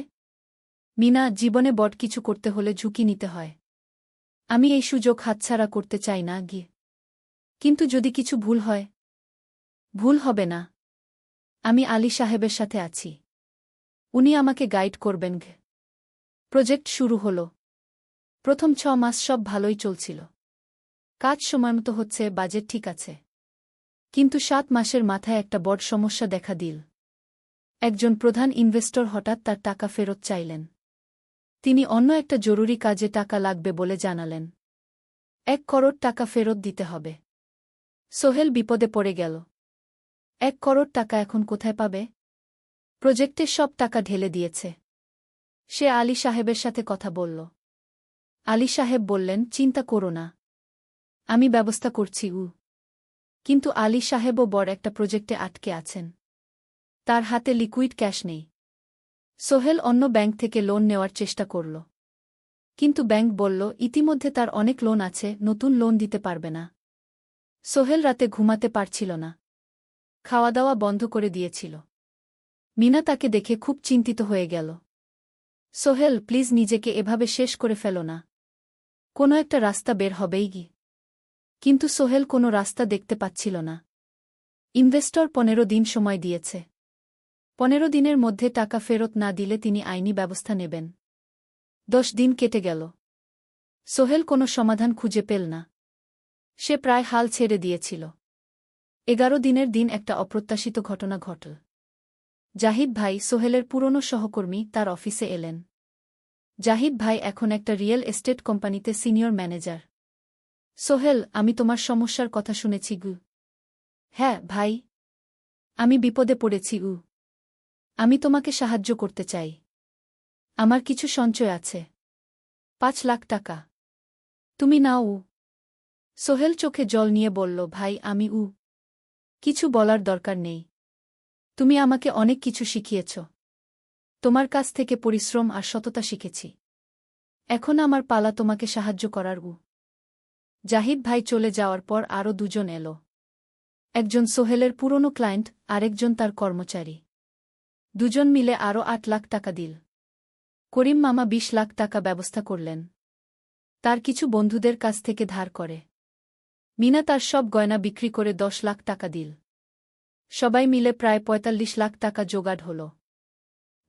মিনা, জীবনে বড় কিছু করতে হলে ঝুঁকি নিতে হয়। আমি এই সুযোগ হাতছাড়া করতে চাই না। কিন্তু যদি কিছু ভুল হয়? ভুল হবে না। আমি আলী সাহেবের সাথে আছি। উনি আমাকে গাইড করবেন। প্রজেক্ট শুরু হল। প্রথম 6 মাস সব ভালোই চলছিল। কাজ সময়মতো হচ্ছে, বাজেট ঠিক আছে। কিন্তু 7 মাসের মাথায় একটা বড় সমস্যা দেখা দিল। একজন প্রধান ইনভেস্টর হঠাৎ তার টাকা ফেরত চাইলেন। তিনি অন্য একটা জরুরি কাজে টাকা লাগবে বলে জানালেন। 1 করোড় টাকা ফেরত দিতে হবে। সোহেল বিপদে পড়ে গেল। 1 করোড় টাকা এখন কোথায় পাবে? প্রজেক্টে সব টাকা ঢেলে দিয়েছে। সে আলী সাহেবের সাথে কথা বলল। আলী সাহেব বললেন, চিন্তা করো না, আমি ব্যবস্থা করছি। কিন্তু আলী সাহেবও বড় একটা প্রজেক্টে আটকে আছেন। তার হাতে লিকুইড ক্যাশ নেই। সোহেল অন্য ব্যাংক থেকে লোন নেওয়ার চেষ্টা করল। কিন্তু ব্যাংক বলল, ইতিমধ্যে তার অনেক লোন আছে, নতুন লোন দিতে পারবে না। সোহেল রাতে ঘুমাতে পারছিল না। খাওয়া দাওয়া বন্ধ করে দিয়েছিল। মিনা তাকে দেখে খুব চিন্তিত হয়ে গেল। সোহেল, প্লিজ নিজেকে এভাবে শেষ করে ফেলো না। কোনো একটা রাস্তা বের হবেই কি। কিন্তু সোহেল কোনো রাস্তা দেখতে পাচ্ছিল না। ইনভেস্টর 15 দিন সময় দিয়েছে। 15 দিনের মধ্যে টাকা ফেরত না দিলে তিনি আইনি ব্যবস্থা নেবেন। 10 দিন কেটে গেল। সোহেল কোনো সমাধান খুঁজে পেল না। সে প্রায় হাল ছেড়ে দিয়েছিল। 11 দিনের দিন একটা অপ্রত্যাশিত ঘটনা ঘটল। জাহিদ ভাই, সোহেলের পুরনো সহকর্মী, তার অফিসে এলেন। জাহিদ ভাই এখন একটা রিয়েল এস্টেট কোম্পানিতে সিনিয়র ম্যানেজার। সোহেল, আমি তোমার সমস্যার কথা শুনেছি। হ্যাঁ ভাই, আমি বিপদে পড়েছি। আমি তোমাকে সাহায্য করতে চাই। আমার কিছু সঞ্চয় আছে, 5 লাখ টাকা। তুমি নাও। সোহেল চোখে জল নিয়ে বলল, ভাই আমি কিছু বলার দরকার নেই। তুমি আমাকে অনেক কিছু শিখিয়েছ। তোমার কাছ থেকে পরিশ্রম আর সততা শিখেছি। এখন আমার পালা তোমাকে সাহায্য করার। জাহিদ ভাই চলে যাওয়ার পর আরও 2 জন এলো। একজন সোহেলের পুরনো ক্লায়েন্ট, আরেকজন তার কর্মচারী। 2 জন মিলে আরও 8 লাখ টাকা দিল। করিম মামা 20 লাখ টাকা ব্যবস্থা করলেন। তার কিছু বন্ধুদের কাছ থেকে ধার করে। মিনা তার সব গয়না বিক্রি করে 10 লাখ টাকা দিল। সবাই মিলে প্রায় 45 লাখ টাকা জোগাড় হল।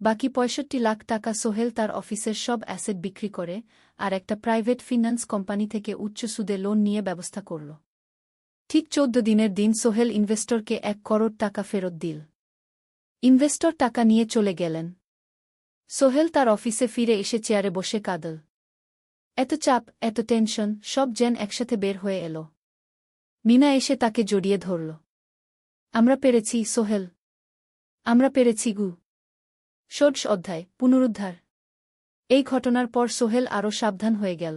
বাকি 65 লাখ টাকা সোহেল তার অফিসের সব অ্যাসেট বিক্রি করে আর একটা প্রাইভেট ফিন্যান্স কোম্পানি থেকে উচ্চ সুদে লোন নিয়ে ব্যবস্থা করল। ঠিক 14 দিনের দিন সোহেল ইনভেস্টরকে 1 করোড় টাকা ফেরত দিল। ইনভেস্টর টাকা নিয়ে চলে গেলেন। সোহেল তার অফিসে ফিরে এসে চেয়ারে বসে কাঁদল। এত চাপ, এত টেনশন, সব যেন একসাথে বের হয়ে এলো। মিনা এসে তাকে জড়িয়ে ধরল। আমরা পেরেছি সোহেল, আমরা পেরেছি। 16 অধ্যায়, পুনরুদ্ধার। এই ঘটনার পর সোহেল আরও সাবধান হয়ে গেল।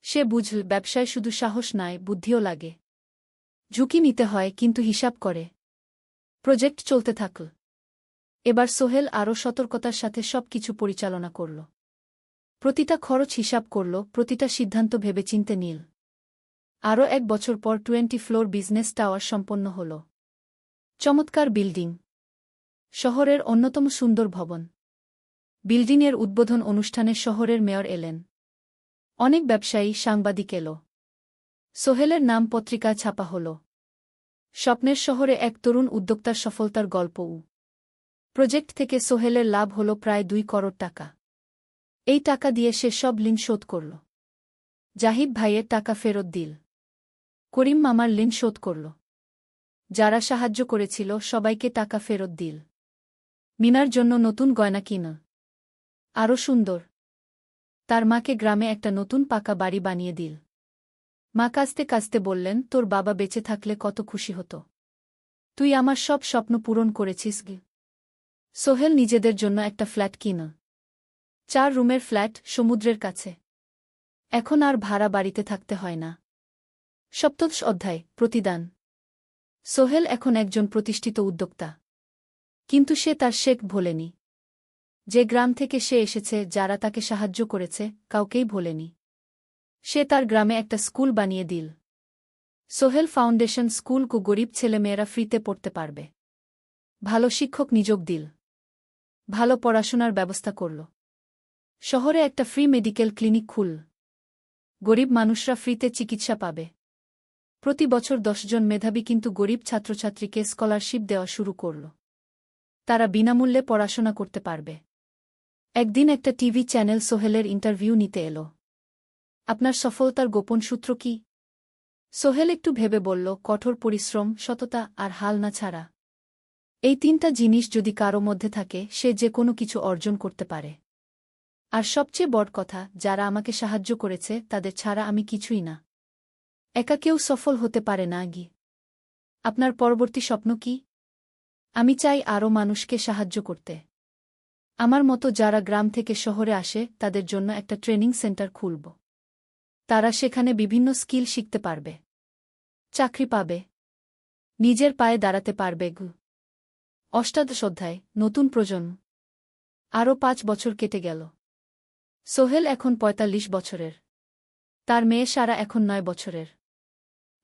সে বুঝল, ব্যবসায় শুধু সাহস নয়, বুদ্ধিও লাগে। ঝুঁকি নিতে হয়, কিন্তু হিসাব করে। প্রজেক্ট চলতে থাকল। এবার সোহেল আরও সতর্কতার সাথে সবকিছু পরিচালনা করল। প্রতিটা খরচ হিসাব করল, প্রতিটা সিদ্ধান্ত ভেবেচিন্তে নিল। আরও 1 বছর পর 20 ফ্লোর বিজনেস টাওয়ার সম্পন্ন হল। চমৎকার বিল্ডিং, শহরের অন্যতম সুন্দর ভবন। বিল্ডিংয়ের উদ্বোধন অনুষ্ঠানে শহরের মেয়র এলেন। অনেক ব্যবসায়ী, সাংবাদিক এলো। সোহেলের নাম পত্রিকায় ছাপা হল। স্বপ্নের শহরে এক তরুণ উদ্যোক্তার সফলতার গল্প। প্রজেক্ট থেকে সোহেলের লাভ হল প্রায় 2 করোড় টাকা। এই টাকা দিয়ে সে সব ঋণ শোধ করল। জাহিদ ভাইয়ের টাকা ফেরত দিল। করিম মামার ঋণ শোধ করল। যারা সাহায্য করেছিল সবাইকে টাকা ফেরত দিল। মিনার জন্য নতুন গয়না কিন। আরও সুন্দর। তার মাকে গ্রামে একটা নতুন পাকা বাড়ি বানিয়ে দিল। মা কাঁদতে কাঁদতে বললেন, তোর বাবা বেঁচে থাকলে কত খুশি হতো। তুই আমার সব স্বপ্ন পূরণ করেছিস। সোহেল নিজেদের জন্য একটা ফ্ল্যাট কিন। 4 রুমের ফ্ল্যাট, সমুদ্রের কাছে। এখন আর ভাড়া বাড়িতে থাকতে হয় না। 17 অধ্যায়, প্রতিদান। সোহেল এখন একজন প্রতিষ্ঠিত উদ্যোক্তা। কিন্তু সে তার শেখ ভোলেনি। যে গ্রাম থেকে সে এসেছে, যারা তাকে সাহায্য করেছে, কাউকেই ভোলেনি। সে তার গ্রামে একটা স্কুল বানিয়ে দিল। সোহেল ফাউন্ডেশন স্কুল কো গরিব ছেলেমেয়েরা ফ্রিতে পড়তে পারবে। ভালো শিক্ষক নিযোগ দিল। ভালো পড়াশোনার ব্যবস্থা করল। শহরে একটা ফ্রি মেডিকেল ক্লিনিক খুলল। গরিব মানুষরা ফ্রিতে চিকিৎসা পাবে। প্রতি বছর 10 জন মেধাবী কিন্তু গরিব ছাত্রছাত্রীকে স্কলারশিপ দেওয়া শুরু করল। তারা বিনামূল্যে পড়াশোনা করতে পারবে। একদিন একটা টিভি চ্যানেল সোহেলের ইন্টারভিউ নিতে এলো। আপনার সফলতার গোপন সূত্র কি? সোহেল একটু ভেবে বলল, কঠোর পরিশ্রম, সততা আর হাল না ছাড়া। এই তিনটা জিনিস যদি কারো মধ্যে থাকে, সে যে কোনো কিছু অর্জন করতে পারে। আর সবচেয়ে বড় কথা, যারা আমাকে সাহায্য করেছে তাদের ছাড়া আমি কিছুই না। একা কেউ সফল হতে পারে না। আপনার পরবর্তী স্বপ্ন কি? আমি চাই আরও মানুষকে সাহায্য করতে। আমার মতো যারা গ্রাম থেকে শহরে আসে তাদের জন্য একটা ট্রেনিং সেন্টার খুলব। তারা সেখানে বিভিন্ন স্কিল শিখতে পারবে, চাকরি পাবে, নিজের পায়ে দাঁড়াতে পারবে। অষ্টাদশ অধ্যায়, নতুন প্রজন্ম। আরও 5 বছর কেটে গেল। সোহেল এখন ৪৫ বছরের। তার মেয়ে সারা এখন ৯ বছরের।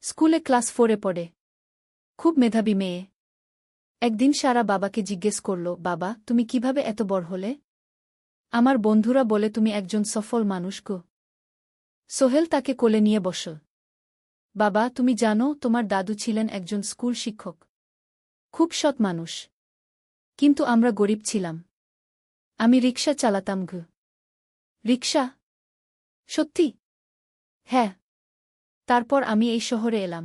স্কুলে ক্লাস 4-এ পড়ে। খুব মেধাবী মেয়ে। একদিন সারা বাবাকে জিজ্ঞেস করল, বাবা, তুমি কিভাবে এত বড় হলে? আমার বন্ধুরা বলে তুমি একজন সফল মানুষ গো। সোহেল তাকে কোলে নিয়ে বসল। বাবা, তুমি জানো তোমার দাদু ছিলেন একজন স্কুল শিক্ষক। খুব সৎ মানুষ। কিন্তু আমরা গরিব ছিলাম। আমি রিকশা চালাতাম। রিকশা? সত্যি? হ্যাঁ। তারপর আমি এই শহরে এলাম।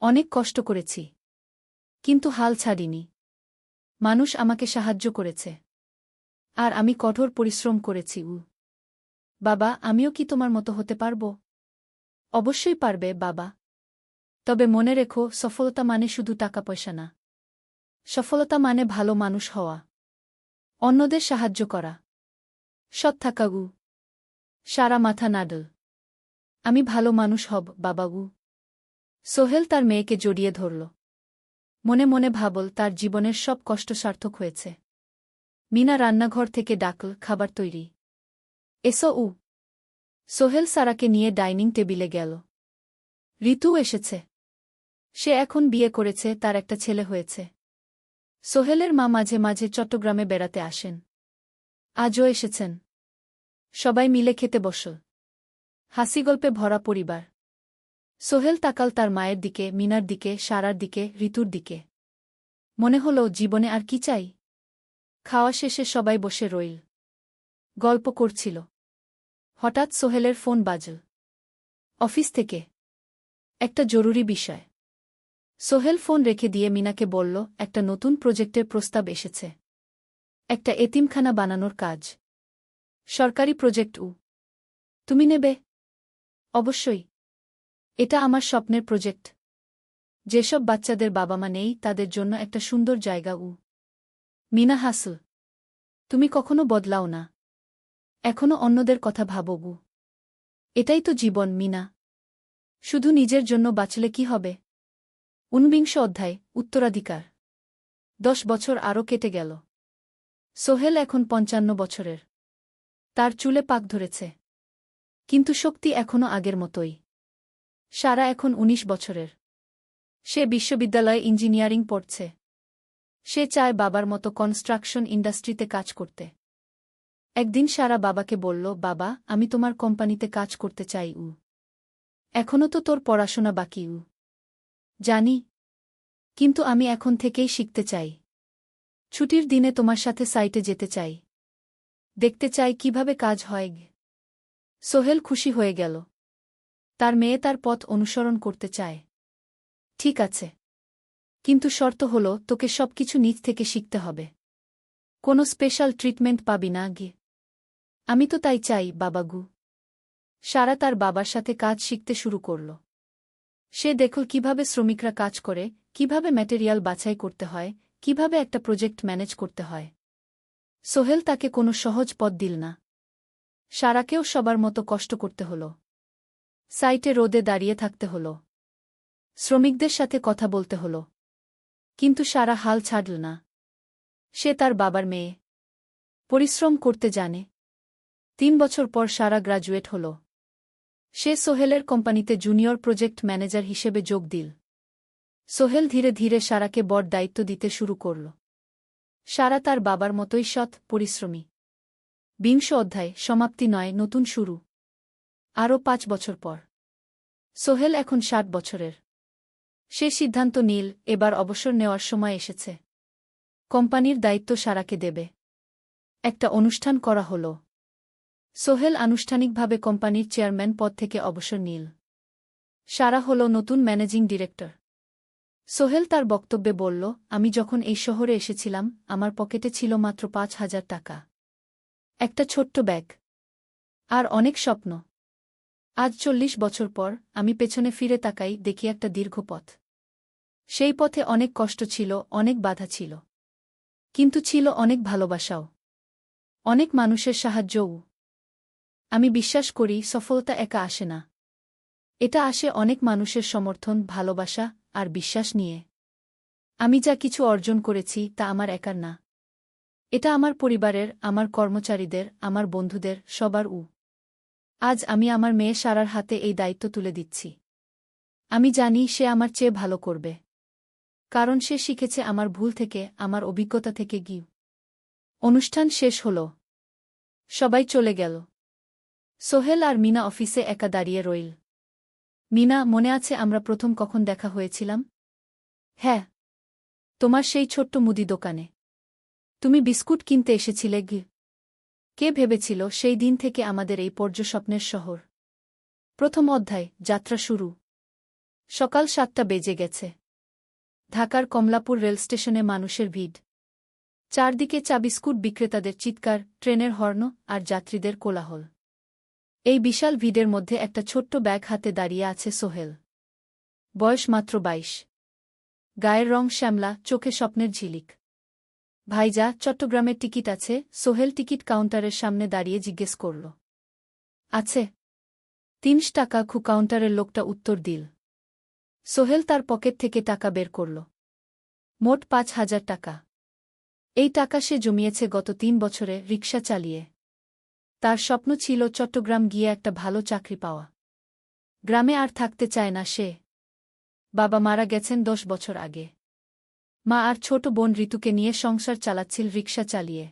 অনেক কষ্ট করেছি। কিন্তু হাল ছাড়িনি। মানুষ আমাকে সাহায্য করেছে। আর আমি কঠোর পরিশ্রম করেছি। বাবা, আমিও কি তোমার মতো হতে পারব? অবশ্যই পারবে বাবা। তবে মনে রেখো, সফলতা মানে শুধু টাকা পয়সা না। সফলতা মানে ভালো মানুষ হওয়া, অন্যদের সাহায্য করা, সৎ থাকা। সারা মাথা নাড়ল। আমি ভালো মানুষ হব বাবা। সোহেল তার মেয়েকে জড়িয়ে ধরল। মনে মনে ভাবল, তার জীবনের সব কষ্ট সার্থক হয়েছে। মিনা রান্নাঘর থেকে ডাকল, খাবার তৈরি। এসো। সোহেল সারাকে নিয়ে ডাইনিং টেবিলে গেল। ঋতু এসেছে। সে এখন বিয়ে করেছে, তার একটা ছেলে হয়েছে। সোহেলের মা মাঝে মাঝে চট্টগ্রামে বেড়াতে আসেন। আজও এসেছেন। সবাই মিলে খেতে বসল। হাসিগল্পে ভরা পরিবার। সোহেল তাকাল তার মায়ের দিকে, মিনার দিকে, সারার দিকে, ঋতুর দিকে। মনে হল, জীবনে আর কি চাই? খাওয়া শেষে সবাই বসে রইল। গল্প করছিল। হঠাৎ সোহেলের ফোন বাজল। অফিস থেকে। একটা জরুরি বিষয়। সোহেল ফোন রেখে দিয়ে মিনাকে বলল, একটা নতুন প্রজেক্টের প্রস্তাব এসেছে। একটা এতিমখানা বানানোর কাজ। সরকারি প্রজেক্ট। তুমি নেবে? অবশ্যই। এটা আমার স্বপ্নের প্রজেক্ট। যেসব বাচ্চাদের বাবা মা নেই তাদের জন্য একটা সুন্দর জায়গা। মিনা হাসল। তুমি কখনো বদলাও না। এখনো অন্যদের কথা ভাবো। এটাই তো জীবন মিনা। শুধু নিজের জন্য বাঁচলে কি হবে? 49 অধ্যায়, উত্তরাধিকার। 10 বছর আরও কেটে গেল। সোহেল এখন 55 বছরের। তার চুলে পাক ধরেছে। কিন্তু শক্তি এখনও আগের মতোই। সারা এখন 19 বছরের। সে বিশ্ববিদ্যালয়ে ইঞ্জিনিয়ারিং পড়ছে। সে চায় বাবার মতো কনস্ট্রাকশন ইন্ডাস্ট্রিতে কাজ করতে। একদিন সারা বাবাকে বলল, বাবা, আমি তোমার কোম্পানিতে কাজ করতে চাই। এখনও তো তোর পড়াশোনা বাকি। জানি। কিন্তু আমি এখন থেকেই শিখতে চাই। ছুটির দিনে তোমার সাথে সাইটে যেতে চাই। দেখতে চাই কিভাবে কাজ হয়। সোহেল খুশি হয়ে গেল। তার মেয়ে তার পথ অনুসরণ করতে চায়। ঠিক আছে। কিন্তু শর্ত হল, তোকে সবকিছু নিজ থেকে শিখতে হবে। কোনো স্পেশাল ট্রিটমেন্ট পাবি না। আমি তো তাই চাই বাবাগু। সারা তার বাবার সাথে কাজ শিখতে শুরু করল। সে দেখল কিভাবে শ্রমিকরা কাজ করে, কিভাবে ম্যাটেরিয়াল বাছাই করতে হয়, কিভাবে একটা প্রজেক্ট ম্যানেজ করতে হয়। সোহেল তাকে কোনো সহজ পথ দিল না। সারাকেও সবার মতো কষ্ট করতে হল। সাইটে রোদে দাঁড়িয়ে থাকতে হল। শ্রমিকদের সাথে কথা বলতে হল। কিন্তু সারা হাল ছাড়ল না। সে তার বাবার মেয়ে। পরিশ্রম করতে জানে। 3 বছর পর সারা গ্রাজুয়েট হল। সে সোহেলের কোম্পানিতে জুনিয়র প্রজেক্ট ম্যানেজার হিসেবে যোগ দিল। সোহেল ধীরে ধীরে সারাকে বড় দায়িত্ব দিতে শুরু করল। সারা তার বাবার মতোই সৎ, পরিশ্রমী। 20 অধ্যায়, সমাপ্তি নয়, নতুন শুরু। আরও 5 বছর পর। সোহেল এখন 60 বছরের। সে সিদ্ধান্ত নিল, এবার অবসর নেওয়ার সময় এসেছে। কোম্পানির দায়িত্ব সারাকে দেবে। একটা অনুষ্ঠান করা হল। সোহেল আনুষ্ঠানিকভাবে কোম্পানির চেয়ারম্যান পদ থেকে অবসর নিল। সারা হল নতুন ম্যানেজিং ডিরেক্টর। সোহেল তার বক্তব্যে বলল, আমি যখন এই শহরে এসেছিলাম আমার পকেটে ছিল মাত্র ৫,০০০ টাকা। একটা ছোট্ট ব্যাগ। আর অনেক স্বপ্ন। আজ ৪০ বছর পর আমি পেছনে ফিরে তাকাই, দেখি একটা দীর্ঘ পথ। সেই পথে অনেক কষ্ট ছিল, অনেক বাধা ছিল। কিন্তু ছিল অনেক ভালোবাসাও। অনেক মানুষের সাহায্যও। আমি বিশ্বাস করি সফলতা একা আসে না। এটা আসে অনেক মানুষের সমর্থন, ভালোবাসা আর বিশ্বাস নিয়ে। আমি যা কিছু অর্জন করেছি তা আমার একার না। এটা আমার পরিবারের, আমার কর্মচারীদের, আমার বন্ধুদের, সবার। আজ আমি আমার মেয়ে সারার হাতে এই দায়িত্ব তুলে দিচ্ছি। আমি জানি সে আমার চেয়ে ভালো করবে। কারণ সে শিখেছে আমার ভুল থেকে, আমার অভিজ্ঞতা থেকে। অনুষ্ঠান শেষ হল। সবাই চলে গেল। সোহেল আর মিনা অফিসে একা দাঁড়িয়ে রইল। মিনা, মনে আছে আমরা প্রথম কখন দেখা হয়েছিলাম? হ্যাঁ, তোমার সেই ছোট্ট মুদি দোকানে। তুমি বিস্কুট কিনতে এসেছিলে। কে ভেবেছিল সেই দিন থেকে আমাদের এই পর্যস্বপ্নের শহর। প্রথম অধ্যায়, যাত্রা শুরু। সকাল ৭টা বেজে গেছে। ঢাকার কমলাপুর রেলস্টেশনে মানুষের ভিড়। চারদিকে চা বিস্কুট বিক্রেতাদের চিৎকার, ট্রেনের হর্ন আর যাত্রীদের কোলাহল। এই বিশাল ভিড়ের মধ্যে একটা ছোট্ট ব্যাগ হাতে দাঁড়িয়ে আছে সোহেল। বয়স মাত্র ২২। গায়ের রং শ্যামলা, চোখে স্বপ্নের ঝিলিক। ভাইজা, চট্টগ্রামের টিকিট আছে? সোহেল টিকিট কাউন্টারের সামনে দাঁড়িয়ে জিজ্ঞেস করল। আছে। ৩০ টাকা। কাউন্টারের লোকটা উত্তর দিল। সোহেল তার পকেট থেকে টাকা বের করল। মোট ৫,০০০ টাকা। এই টাকা সে জমিয়েছে গত ৩ বছরে রিকশা চালিয়ে। তার স্বপ্ন ছিল চট্টগ্রাম গিয়ে একটা ভালো চাকরি পাওয়া। গ্রামে আর থাকতে চায় না সে। বাবা মারা গেছেন ১০ বছর আগে। মা আর ছোট বোন ঋতুকে নিয়ে সংসার চালাচ্ছিল রিকশা চালিয়ে।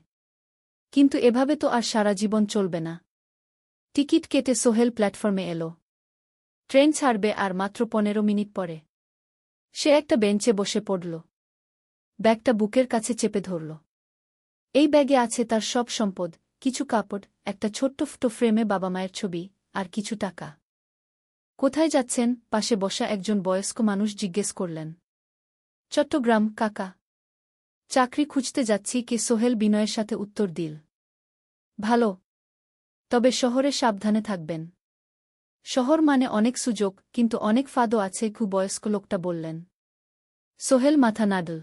কিন্তু এভাবে তো আর সারা জীবন চলবে না। টিকিট কেটে সোহেল প্ল্যাটফর্মে এল। ট্রেন ছাড়বে আর মাত্র ১৫ মিনিট পরে। সে একটা বেঞ্চে বসে পড়ল। ব্যাগটা বুকের কাছে চেপে ধরল। এই ব্যাগে আছে তার সব সম্পদ, কিছু কাপড়, একটা ছোট্ট ফটো ফ্রেমে বাবা মায়ের ছবি, আর কিছু টাকা। কোথায় যাচ্ছেন? পাশে বসা একজন বয়স্ক মানুষ জিজ্ঞেস করলেন। চট্টগ্রাম কাকা। চাকরি খুঁজতে যাচ্ছি। কে? সোহেল বিনয়ের সাথে উত্তর দিল। ভালো। তবে শহরে সাবধানে থাকবেন। শহর মানে অনেক সুযোগ, কিন্তু অনেক ফাঁদও আছে। বয়স্ক লোকটা বললেন। সোহেল মাথা নাড়ল।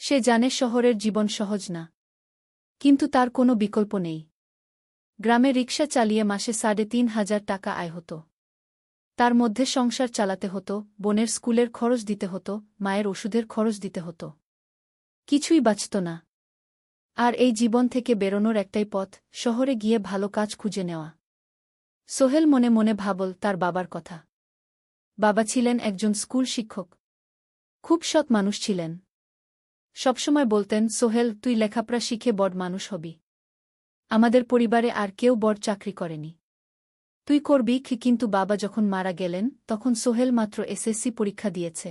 সে জানে শহরের জীবন সহজ না। কিন্তু তার কোনো বিকল্প নেই। গ্রামে রিকশা চালিয়ে মাসে ৩,৫০০ টাকা আয় হতো। তার মধ্যে সংসার চালাতে হতো, বোনের স্কুলের খরচ দিতে হতো, মায়ের ওষুধের খরচ দিতে হতো। কিছুই বাঁচত না। আর এই জীবন থেকে বেরোনোর একটাই পথ, শহরে গিয়ে ভালো কাজ খুঁজে নেওয়া। সোহেল মনে মনে ভাবল তার বাবার কথা। বাবা ছিলেন একজন স্কুল শিক্ষক। খুব সৎ মানুষ ছিলেন। সবসময় বলতেন, সোহেল, তুই লেখাপড়া শিখে বড় মানুষ হবি। আমাদের পরিবারে আর কেউ বড় চাকরি করেনি। তুই করবি। কিন্তু বাবা যখন মারা গেলেন তখন সোহেল মাত্র এসএসসি পরীক্ষা দিয়েছে।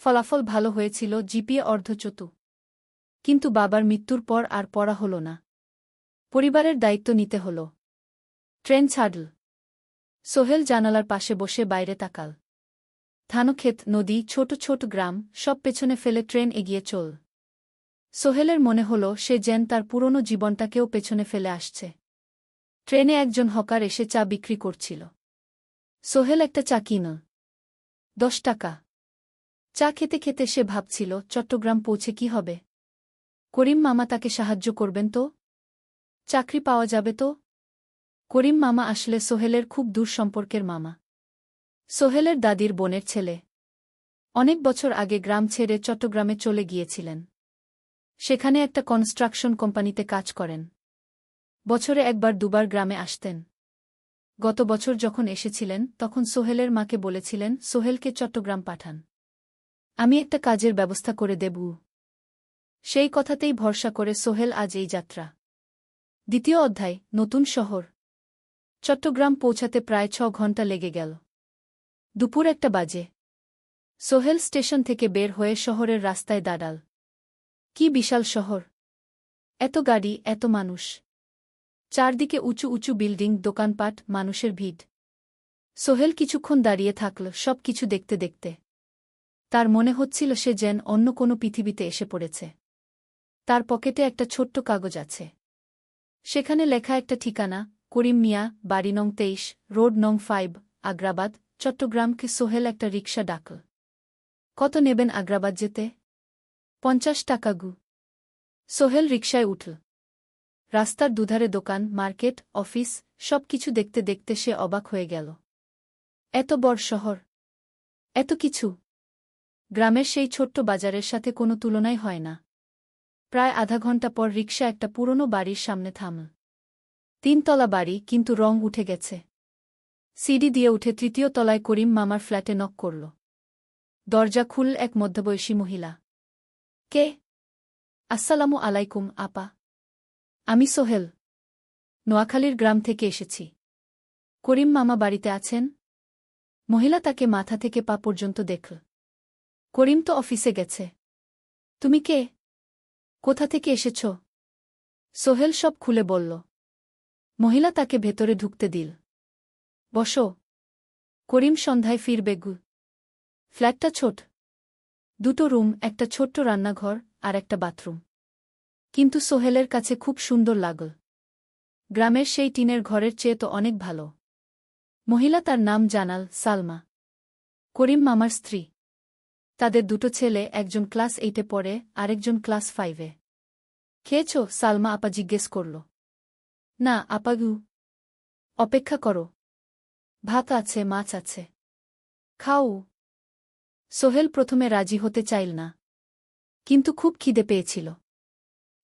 ফলাফল ভালো হয়েছিল, জিপিএ অর্ধচতু। কিন্তু বাবার মৃত্যুর পর আর পড়া হল না। পরিবারের দায়িত্ব নিতে হল। ট্রেন ছাড়ল। সোহেল জানালার পাশে বসে বাইরে তাকাল। ধানক্ষেত, নদী, ছোট ছোট গ্রাম, সব পেছনে ফেলে ট্রেন এগিয়ে চল। সোহেলের মনে হল সে যেন তার পুরনো জীবনটাকেও পেছনে ফেলে আসছে। ট্রেনে একজন হকার এসে চা বিক্রি করছিল। সোহেল একটা চা কিনল। ১০ টাকা। চা খেতে খেতে সে ভাবছিল, চট্টগ্রাম পৌঁছে কি হবে? করিম মামা তাকে সাহায্য করবেন তো? চাকরি পাওয়া যাবে তো? করিম মামা আসলে সোহেলের খুব দূর সম্পর্কের মামা। সোহেলের দাদির বোনের ছেলে। অনেক বছর আগে গ্রাম ছেড়ে চট্টগ্রামে চলে গিয়েছিলেন। সেখানে একটা কনস্ট্রাকশন কোম্পানিতে কাজ করেন। বছরে একবার দুবার গ্রামে আসতেন। গত বছর যখন এসেছিলেন তখন সোহেলের মাকে বলেছিলেন সোহেলকে চট্টগ্রাম পাঠান। আমি একটা কাজের ব্যবস্থা করে দেব। সেই কথাতেই ভরসা করে সোহেল আজ এই যাত্রা। দ্বিতীয় অধ্যায়, নতুন শহর। চট্টগ্রাম পৌঁছাতে প্রায় ৬ ঘণ্টা লেগে গেল। দুপুর ১টা বাজে। সোহেল স্টেশন থেকে বের হয়ে শহরের রাস্তায় দাঁড়াল। কি বিশাল শহর! এত গাড়ি, এত মানুষ। চারদিকে উঁচু উঁচু বিল্ডিং, দোকানপাট, মানুষের ভিড়। সোহেল কিছুক্ষণ দাঁড়িয়ে থাকল সব কিছু দেখতে দেখতে। তার মনে হচ্ছিল সে যেন অন্য কোনো পৃথিবীতে এসে পড়েছে। তার পকেটে একটা ছোট্ট কাগজ আছে। সেখানে লেখা একটা ঠিকানা, করিম মিয়া, বাড়ি নং 23, রোড নং 5, আগ্রাবাদ, চট্টগ্রামকে। সোহেল একটা রিকশা ডাকল। কত নেবেন আগ্রাবাদ যেতে? 50 টাকা গু। সোহেল রিকশায় উঠল। রাস্তার দুধারে দোকান, মার্কেট, অফিস, সব কিছু দেখতে দেখতে সে অবাক হয়ে গেল। এত বড় শহর, এত কিছু! গ্রামের সেই ছোট্ট বাজারের সাথে কোনো তুলনাই হয় না। প্রায় আধা ঘন্টা পর রিকশা একটা পুরনো বাড়ির সামনে থামল। 3 তলা বাড়ি, কিন্তু রং উঠে গেছে। সিঁড়ি দিয়ে উঠে 3য় তলায় করিম মামার ফ্ল্যাটে নক করল। দরজা খুলল এক মধ্যবয়সী মহিলা। কে? আসসালামু আলাইকুম আপা। আমি সোহেল। নোয়াখালীর গ্রাম থেকে এসেছি। করিম মামা বাড়িতে আছেন? মহিলা তাকে মাথা থেকে পা পর্যন্ত দেখল। করিম তো অফিসে গেছে। তুমি কে? কোথা থেকে এসেছ? সোহেল সব খুলে বলল। মহিলা তাকে ভেতরে ঢুকতে দিল। বসো। করিম সন্ধ্যায় ফিরবে গু। ফ্ল্যাটটা ছোট। 2টো রুম, একটা ছোট্ট রান্নাঘর আর একটা বাথরুম। কিন্তু সোহেলের কাছে খুব সুন্দর লাগল। গ্রামের সেই টিনের ঘরের চেয়ে তো অনেক ভালো। মহিলা তার নাম জানাল সালমা। করিম মামার স্ত্রী। তাদের 2টো ছেলে, একজন ক্লাস 8-এ পড়ে, আরেকজন ক্লাস 5-এ। খেয়েছ? সালমা আপা জিজ্ঞেস করল। না আপা গু। অপেক্ষা করো। ভাত আছে, মাছ আছে। খাও। সোহেল প্রথমে রাজি হতে চাইল না। কিন্তু খুব খিদে পেয়েছিল।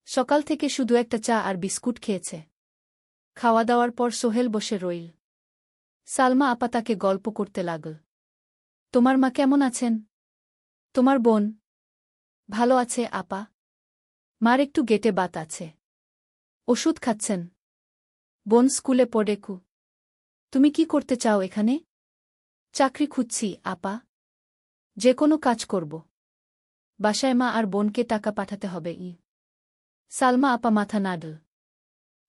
সকাল থেকে শুধু একটা চা আর বিস্কুট খেয়েছে। খাওয়া দাওয়ার পর সোহেল বসে রইল। সালমা আপা তাকে গল্প করতে লাগল। তোমার মা কেমন আছেন? তোমার বোন? ভালো আছে আপা। মার একটু গেটে বাত আছে। ওষুধ খাচ্ছেন। বোন স্কুলে পড়ে কু। তুমি কি করতে চাও এখানে? চাকরি খুঁজছি আপা। যে কোনো কাজ করব। বাসায় মা আর বোনকে টাকা পাঠাতে হবে। সালমা আপা মাথা নাড়ল।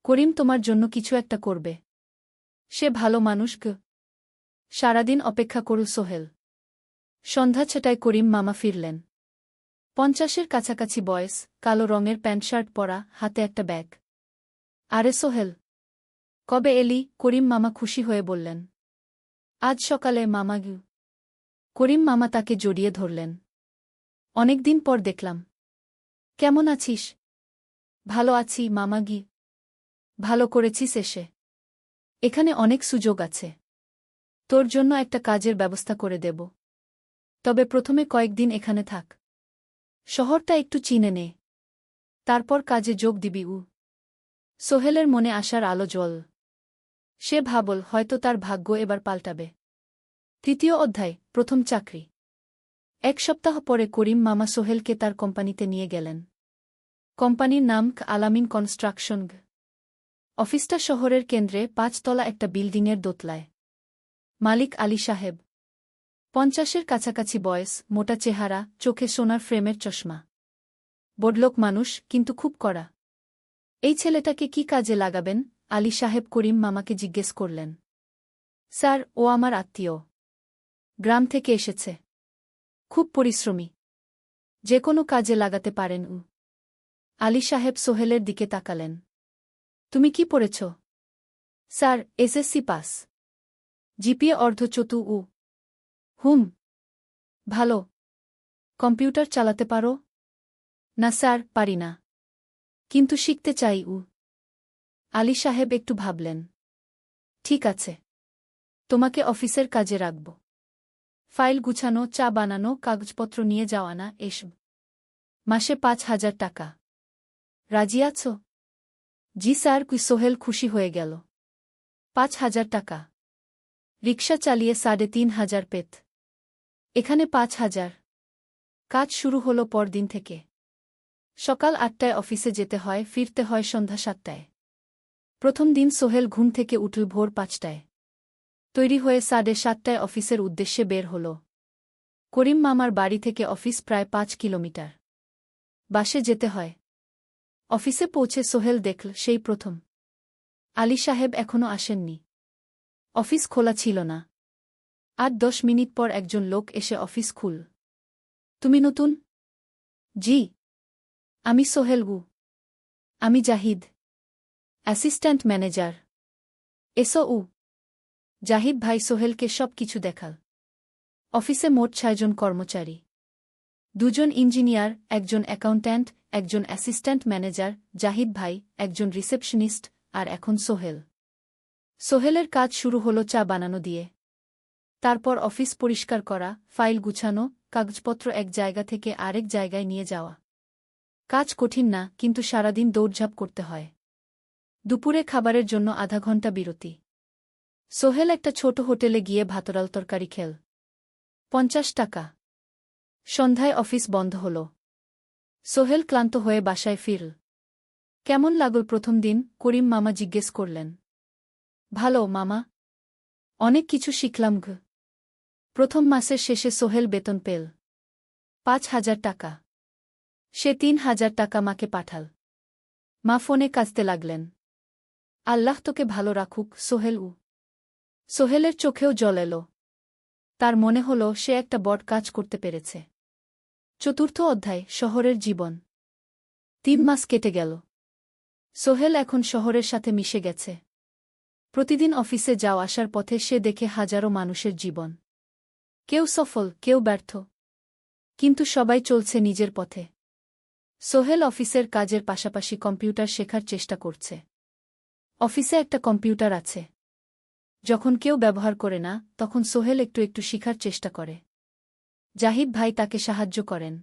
করিম তোমার জন্য কিছু একটা করবে। সে ভালো মানুষ গ। সারাদিন অপেক্ষা করু সোহেল। সন্ধ্যা 6টায় করিম মামা ফিরলেন। 50-এর কাছাকাছি বয়স, কালো রঙের প্যান্ট শার্ট পরা, হাতে একটা ব্যাগ। আরে সোহেল, কবে এলি? করিম মামা খুশি হয়ে বললেন। আজ সকালে মামা গু। করিম মামা তাকে জড়িয়ে ধরলেন। অনেকদিন পর দেখলাম। কেমন আছিস? ভালো আছি মামা গি। ভালো করেছিস এসে। এখানে অনেক সুযোগ আছে। তোর জন্য একটা কাজের ব্যবস্থা করে দেব। তবে প্রথমে কয়েকদিন এখানে থাক। শহরটা একটু চিনে নে। তারপর কাজে যোগ দিবি। সোহেলের মনে আসার আলো জ্বল। সে ভাবল হয়তো তার ভাগ্য এবার পাল্টাবে। 3য় অধ্যায়, প্রথম চাকরি। 1 সপ্তাহ পরে করিম মামা সোহেলকে তার কোম্পানিতে নিয়ে গেলেন। কোম্পানির নাম আলামিন কনস্ট্রাকশন। অফিসটা শহরের কেন্দ্রে, 5 তলা একটা বিল্ডিংয়ের দোতলায়। মালিক আলী সাহেব। 50-এর কাছাকাছি বয়স, মোটা চেহারা, চোখে সোনার ফ্রেমের চশমা। বড়লোক মানুষ, কিন্তু খুব কড়া। এই ছেলেটাকে কি কাজে লাগাবেন? আলী সাহেব করিম মামাকে জিজ্ঞেস করলেন। স্যার, ও আমার আত্মীয়। গ্রাম থেকে এসেছে। খুব পরিশ্রমী। যে কোনো কাজে লাগাতে পারেন। আলী সাহেব সোহেলের দিকে তাকালেন। তুমি কি পড়েছ? Sir, SSC pass. জিপিএ অর্ধচতু। হুম। ভালো। কম্পিউটার চালাতে পারো? না স্যার, পারি না। কিন্তু শিখতে চাই। আলী সাহেব একটু ভাবলেন। ঠিক আছে। তোমাকে অফিসের কাজে রাখব। ফাইল গুছানো, চা বানানো, কাগজপত্র নিয়ে যাওয়া, না এসব। মাসে 5,000 টাকা। রাজি আছো? জি স্যার। সোহেল খুশি হয়ে গেল। 5,000 টাকা। রিকশা চালিয়ে 3,500 পেত। এখানে 5,000। কাজ শুরু হলো পরদিন থেকে। সকাল 8টায় অফিসে যেতে হয়, ফিরতে হয় সন্ধ্যা 7টায়। প্রথম দিন সোহেল ঘুম থেকে উঠল ভোর 5টায়। তৈরি হয়ে 7:30টায় অফিসের উদ্দেশ্যে বের হল। করিম মামার বাড়ি থেকে অফিস প্রায় 5 কিলোমিটার। বাসে যেতে হয়। অফিসে পৌঁছে সোহেল দেখল সেই প্রথম আলী সাহেব এখনো আসেননি। অফিস খোলা ছিল না। 8-10 মিনিট পর একজন লোক এসে অফিস খুল। তুমি নতুন? জি। আমি সোহেল গু। আমি জাহিদ, অ্যাসিস্ট্যান্ট ম্যানেজার। এসো উ। জাহিদ ভাই সোহেলকে সব কিছু দেখাল। অফিসে মোট 6 জন কর্মচারী, 2 জন ইঞ্জিনিয়ার, একজন অ্যাকাউন্ট্যান্ট, একজন অ্যাসিস্ট্যান্ট ম্যানেজার, জাহিদ ভাই, একজন রিসেপশনিস্ট, আর এখন সোহেল। সোহেলের কাজ শুরু হলো চা বানানো দিয়ে। তারপর অফিস পরিষ্কার করা, ফাইল গুছানো, কাগজপত্র এক জায়গা থেকে আরেক জায়গায় নিয়ে যাওয়া। কাজ কঠিন না, কিন্তু সারাদিন দৌড়ঝাঁপ করতে হয়। দুপুরে খাবারের জন্য আধা ঘন্টা বিরতি। সোহেল একটা ছোট হোটেলে গিয়ে ভাতরাল তরকারি খেল। 50 টাকা। সন্ধ্যায় অফিস বন্ধ হল। সোহেল ক্লান্ত হয়ে বাসায় ফিরল। কেমন লাগল প্রথম দিন? করিম মামা জিজ্ঞেস করলেন। ভালো মামা, অনেক কিছু শিখলাম ঘ। প্রথম মাসের শেষে সোহেল বেতন পেল 5,000 টাকা। সে 3,000 টাকা মাকে পাঠাল। মা ফোনে কাঁদতে লাগলেন। আল্লাহ তোকে ভালো রাখুক সোহেল উ। সোহেলের চোখেও জল এলো। তার মনে হল সে একটা বড় কাজ করতে পেরেছে। চতুর্থ অধ্যায়, শহরের জীবন। 3 মাস কেটে গেল। সোহেল এখন শহরের সাথে মিশে গেছে। প্রতিদিন অফিসে যাও আসার পথে সে দেখে হাজারো মানুষের জীবন। কেউ সফল, কেউ ব্যর্থ, কিন্তু সবাই চলছে নিজের পথে। সোহেল অফিসের কাজের পাশাপাশি কম্পিউটার শেখার চেষ্টা করছে। অফিসে একটা কম্পিউটার আছে। যখন কেউ ব্যবহার করে না, তখন সোহেল একটু একটু শিখার চেষ্টা করে। জাহিদ ভাই তাকে সাহায্য করেন।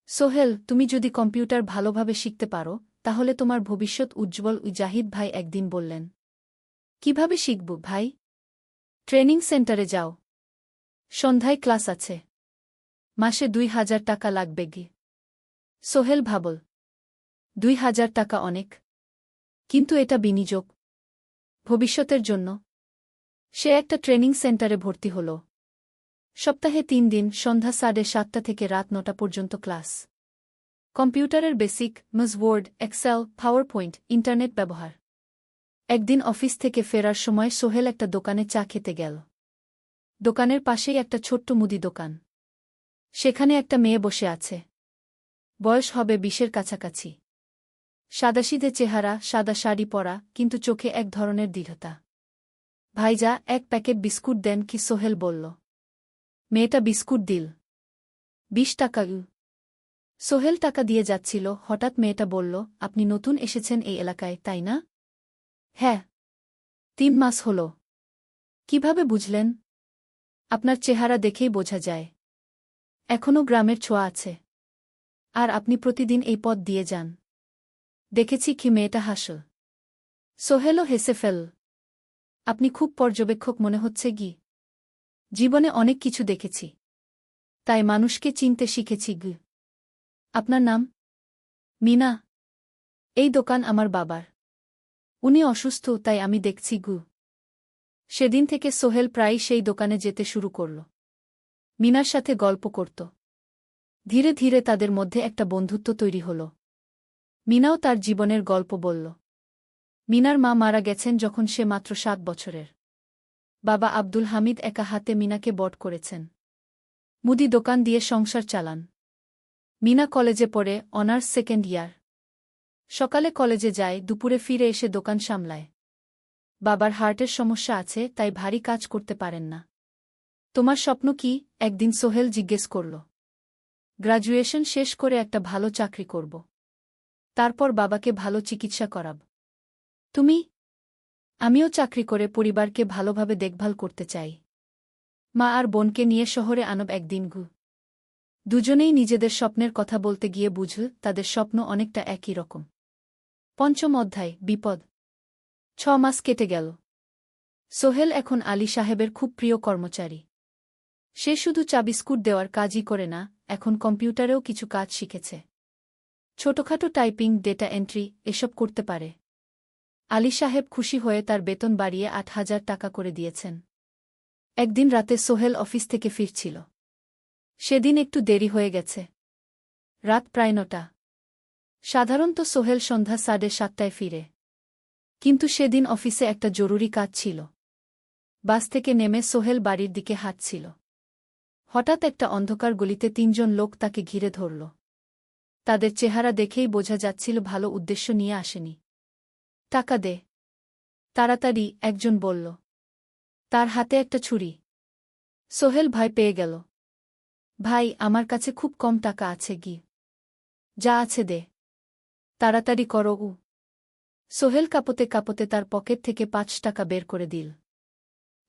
সোহেল, তুমি যদি কম্পিউটার ভালোভাবে শিখতে পারো, তাহলে তোমার ভবিষ্যৎ উজ্জ্বল। জাহিদ ভাই একদিন বললেন। কিভাবে শিখব ভাই? ট্রেনিং সেন্টারে যাও। সন্ধ্যায় ক্লাস আছে। মাসে 2,000 টাকা লাগবে গি। সোহেল ভাবল, 2,000 টাকা অনেক, কিন্তু এটা বিনিয়োগ, ভবিষ্যতের জন্য। সে একটা ট্রেনিং সেন্টারে ভর্তি হল। সপ্তাহে 3 দিন, সন্ধ্যা 7:30 থেকে রাত 9টা পর্যন্ত ক্লাস। কম্পিউটারের basic, MS Word, Excel, PowerPoint, internet ব্যবহার। একদিন অফিস থেকে ফেরার সময় সোহেল একটা দোকানে চা খেতে গেল। দোকানের পাশেই একটা ছোট্ট মুদি দোকান। সেখানে একটা মেয়ে বসে আছে। বয়স হবে 20-এর কাছাকাছি। সাদাসিধে চেহারা, সাদা শাড়ি পরা, কিন্তু চোখে এক ধরনের দৃঢ়তা। ভাইজা, 1 প্যাকেট বিস্কুট দেন কি? সোহেল বলল। মেয়েটা বিস্কুট দিল। 20 টাকা। সোহেল টাকা দিয়ে যাচ্ছিল, হঠাৎ মেয়েটা বলল, আপনি নতুন এসেছেন এই এলাকায়, তাই না? হ্যাঁ। 3 মাস হল। কিভাবে বুঝলেন? আপনার চেহারা দেখেই বোঝা যায়। এখনও গ্রামের ছোঁয়া আছে। আর আপনি প্রতিদিন এই পথ দিয়ে যান। দেখেছি কি? মেয়েটা হাসল। সোহেলও হেসে ফেল। আপনি খুব পর্যবেক্ষক মনে হচ্ছে গি। জীবনে অনেক কিছু দেখেছি, তাই মানুষকে চিনতে শিখেছি গি। আপনার নাম? মিনা। এই দোকান আমার বাবার। উনি অসুস্থ, তাই আমি দেখছি গু। সেদিন থেকে সোহেল প্রায়ই সেই দোকানে যেতে শুরু করল। মিনার সাথে গল্প করত। ধীরে ধীরে তাদের মধ্যে একটা বন্ধুত্ব তৈরি হল। মিনাও তার জীবনের গল্প বলল। মিনার মা মারা গেছেন যখন সে মাত্র 7 বছরের। বাবা আব্দুল হামিদ একা হাতে মিনাকে বড় করেছেন। মুদি দোকান দিয়ে সংসার চালান। মিনা কলেজে পড়ে, অনার্স 2nd ইয়ার। সকালে কলেজে যায়, দুপুরে ফিরে এসে দোকান সামলায়। বাবার হার্টের সমস্যা আছে, তাই ভারী কাজ করতে পারেন না। তোমার স্বপ্ন কি? একদিন সোহেল জিজ্ঞেস করল। গ্র্যাজুয়েশন শেষ করে একটা ভালো চাকরি করব। তারপর বাবাকে ভালো চিকিৎসা করাব। তুমি? আমিও চাকরি করে পরিবারকে ভালোভাবে দেখভাল করতে চাই। মা আর বোনকে নিয়ে শহরে আনব একদিন গু। দুজনেই নিজেদের স্বপ্নের কথা বলতে গিয়ে বুঝল তাদের স্বপ্ন অনেকটা একই রকম। 5ম অধ্যায়, বিপদ। 6 মাস কেটে গেল। সোহেল এখন আলী সাহেবের খুব প্রিয় কর্মচারী। সে শুধু চা বিস্কুট দেওয়ার কাজই করে না, এখন কম্পিউটারেও কিছু কাজ শিখেছে। ছোটখাটো টাইপিং, ডেটা এন্ট্রি, এসব করতে পারে। আলী সাহেব খুশি হয়ে তার বেতন বাড়িয়ে 8,000 টাকা করে দিয়েছেন। একদিন রাতে সোহেল অফিস থেকে ফিরছিল। সেদিন একটু দেরি হয়ে গেছে। রাত প্রায় 9টা। সাধারণত সোহেল সন্ধ্যা 7:30টায় ফিরে। কিন্তু সেদিন অফিসে একটা জরুরি কাজ ছিল। বাস থেকে নেমে সোহেল বাড়ির দিকে হাঁটছিল। হঠাৎ একটা অন্ধকার গলিতে ৩ জন লোক তাকে ঘিরে ধরল। তাদের চেহারা দেখেই বোঝা যাচ্ছিল ভালো উদ্দেশ্য নিয়ে আসেনি। টাকা দে, তাড়াতাড়ি, একজন বলল। তার হাতে একটা ছুরি। সোহেল ভয় পেয়ে গেল। ভাই, আমার কাছে খুব কম টাকা আছে গি। যা আছে দে, তাড়াতাড়ি করো। সোহেল কাঁপতে কাঁপতে তার পকেট থেকে ৫ টাকা বের করে দিল।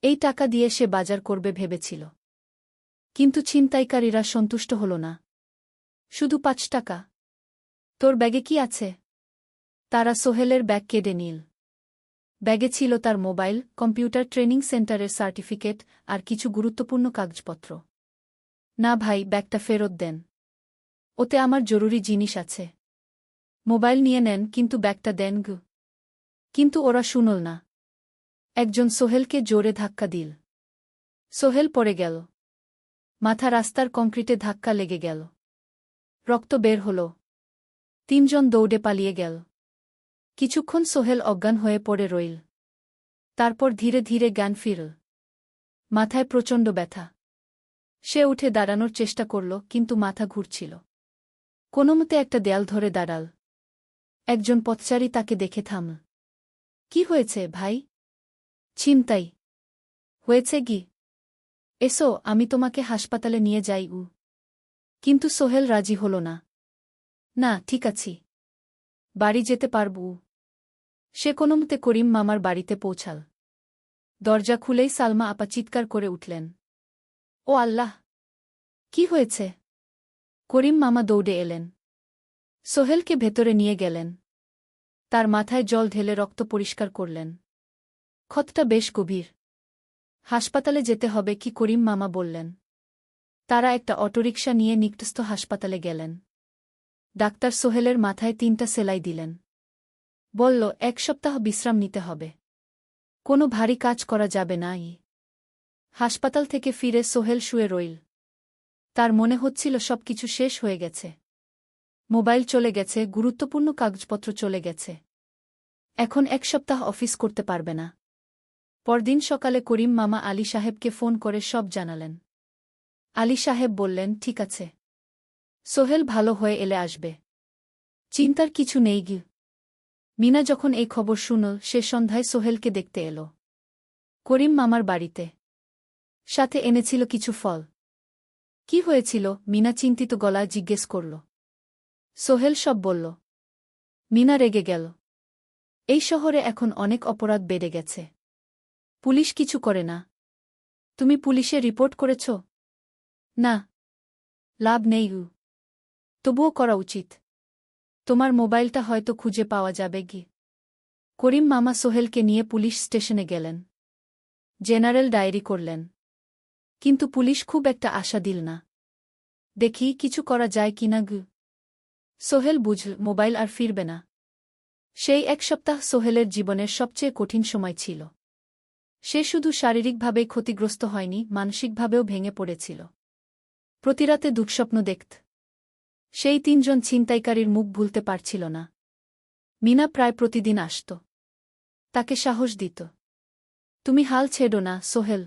এই টাকা দিয়ে সে বাজার করবে ভেবেছিল। কিন্তু ছিনতাইকারীরা সন্তুষ্ট হল না। শুধু ৫ টাকা? তোর ব্যাগে কি আছে? তারা সোহেলের ব্যাগ কেড়ে নিল। ব্যাগে ছিল তার মোবাইল, কম্পিউটার ট্রেনিং সেন্টারের সার্টিফিকেট আর কিছু গুরুত্বপূর্ণ কাগজপত্র। না ভাই, ব্যাগটা ফেরত দেন। ওতে আমার জরুরি জিনিস আছে। মোবাইল নিয়ে নেন, কিন্তু ব্যাগটা দেন গু। কিন্তু ওরা শুনল না। একজন সোহেলকে জোরে ধাক্কা দিল। সোহেল পড়ে গেল। মাথা রাস্তার কংক্রিটে ধাক্কা লেগে গেল। রক্ত বের হল। ৩ জন দৌড়ে পালিয়ে গেল। কিছুক্ষণ সোহেল অজ্ঞান হয়ে পড়ে রইল। তারপর ধীরে ধীরে জ্ঞান ফিরল। মাথায় প্রচণ্ড ব্যথা। সে উঠে দাঁড়ানোর চেষ্টা করল, কিন্তু মাথা ঘুরছিল। কোনোমতে একটা দেয়াল ধরে দাঁড়াল। একজন পথচারী তাকে দেখে থামল। কি হয়েছে ভাই? ছিনতাই হয়েছে গি? এসো, আমি তোমাকে হাসপাতালে নিয়ে যাই। কিন্তু সোহেল রাজি হল না। না, ঠিক আছি, বাড়ি যেতে পারব। সে কোনোমতে করিম মামার বাড়িতে পৌঁছাল। দরজা খুলেই সালমা আপা চিৎকার করে উঠলেন। ও আল্লাহ! কি হয়েছে? করিম মামা দৌড়ে এলেন। সোহেলকে ভেতরে নিয়ে গেলেন। তার মাথায় জল ঢেলে রক্ত পরিষ্কার করলেন। ক্ষতটা বেশ গভীর। হাসপাতালে যেতে হবে কি? করিম মামা বললেন। তারা একটা অটোরিকশা নিয়ে নিকটস্থ হাসপাতালে গেলেন। ডাক্তার সোহেলের মাথায় ৩টা সেলাই দিলেন। বলল, ১ সপ্তাহ বিশ্রাম নিতে হবে। কোনো ভারী কাজ করা যাবে না। হাসপাতাল থেকে ফিরে সোহেল শুয়ে রইল। তার মনে হচ্ছিল সবকিছু শেষ হয়ে গেছে। মোবাইল চলে গেছে, গুরুত্বপূর্ণ কাগজপত্র চলে গেছে। এখন ১ সপ্তাহ অফিস করতে পারবে না। পরদিন সকালে করিম মামা আলী সাহেবকে ফোন করে সব জানালেন। আলী সাহেব বললেন, ঠিক আছে, সোহেল ভালো হয়ে এলে আসবে, চিন্তার কিছু নেই গি। মিনা যখন এই খবর শুনল, সে সন্ধ্যায় সোহেলকে দেখতে এল করিম মামার বাড়িতে। সাথে এনেছিল কিছু ফল। কি হয়েছিল? মিনা চিন্তিত গলায় জিজ্ঞেস করল। সোহেল সব বলল। মিনা রেগে গেল। এই শহরে এখন অনেক অপরাধ বেড়ে গেছে। পুলিশ কিছু করে না। তুমি পুলিশে রিপোর্ট করেছ? না, লাভ নেই। তবুও করা উচিত। তোমার মোবাইলটা হয়তো খুঁজে পাওয়া যাবে গি। করিম মামা সোহেলকে নিয়ে পুলিশ স্টেশনে গেলেন। জেনারেল ডায়েরি করলেন। কিন্তু পুলিশ খুব একটা আশা দিল না। দেখি কিছু করা যায় কিনা গু। সোহেল বুঝল মোবাইল আর ফিরবে না। সেই ১ সপ্তাহ সোহেলের জীবনের সবচেয়ে কঠিন সময় ছিল। সে শুধু শারীরিকভাবেই ক্ষতিগ্রস্ত হয়নি, মানসিকভাবেও ভেঙে পড়েছিল। প্রতিরাতে দুঃস্বপ্ন দেখত। সেই ৩ জন ছিনতাইকারীর মুখ ভুলতে পারছিল না। মিনা প্রায় প্রতিদিন আসত। তাকে সাহস দিত। তুমি হাল ছেড়ো না সোহেল।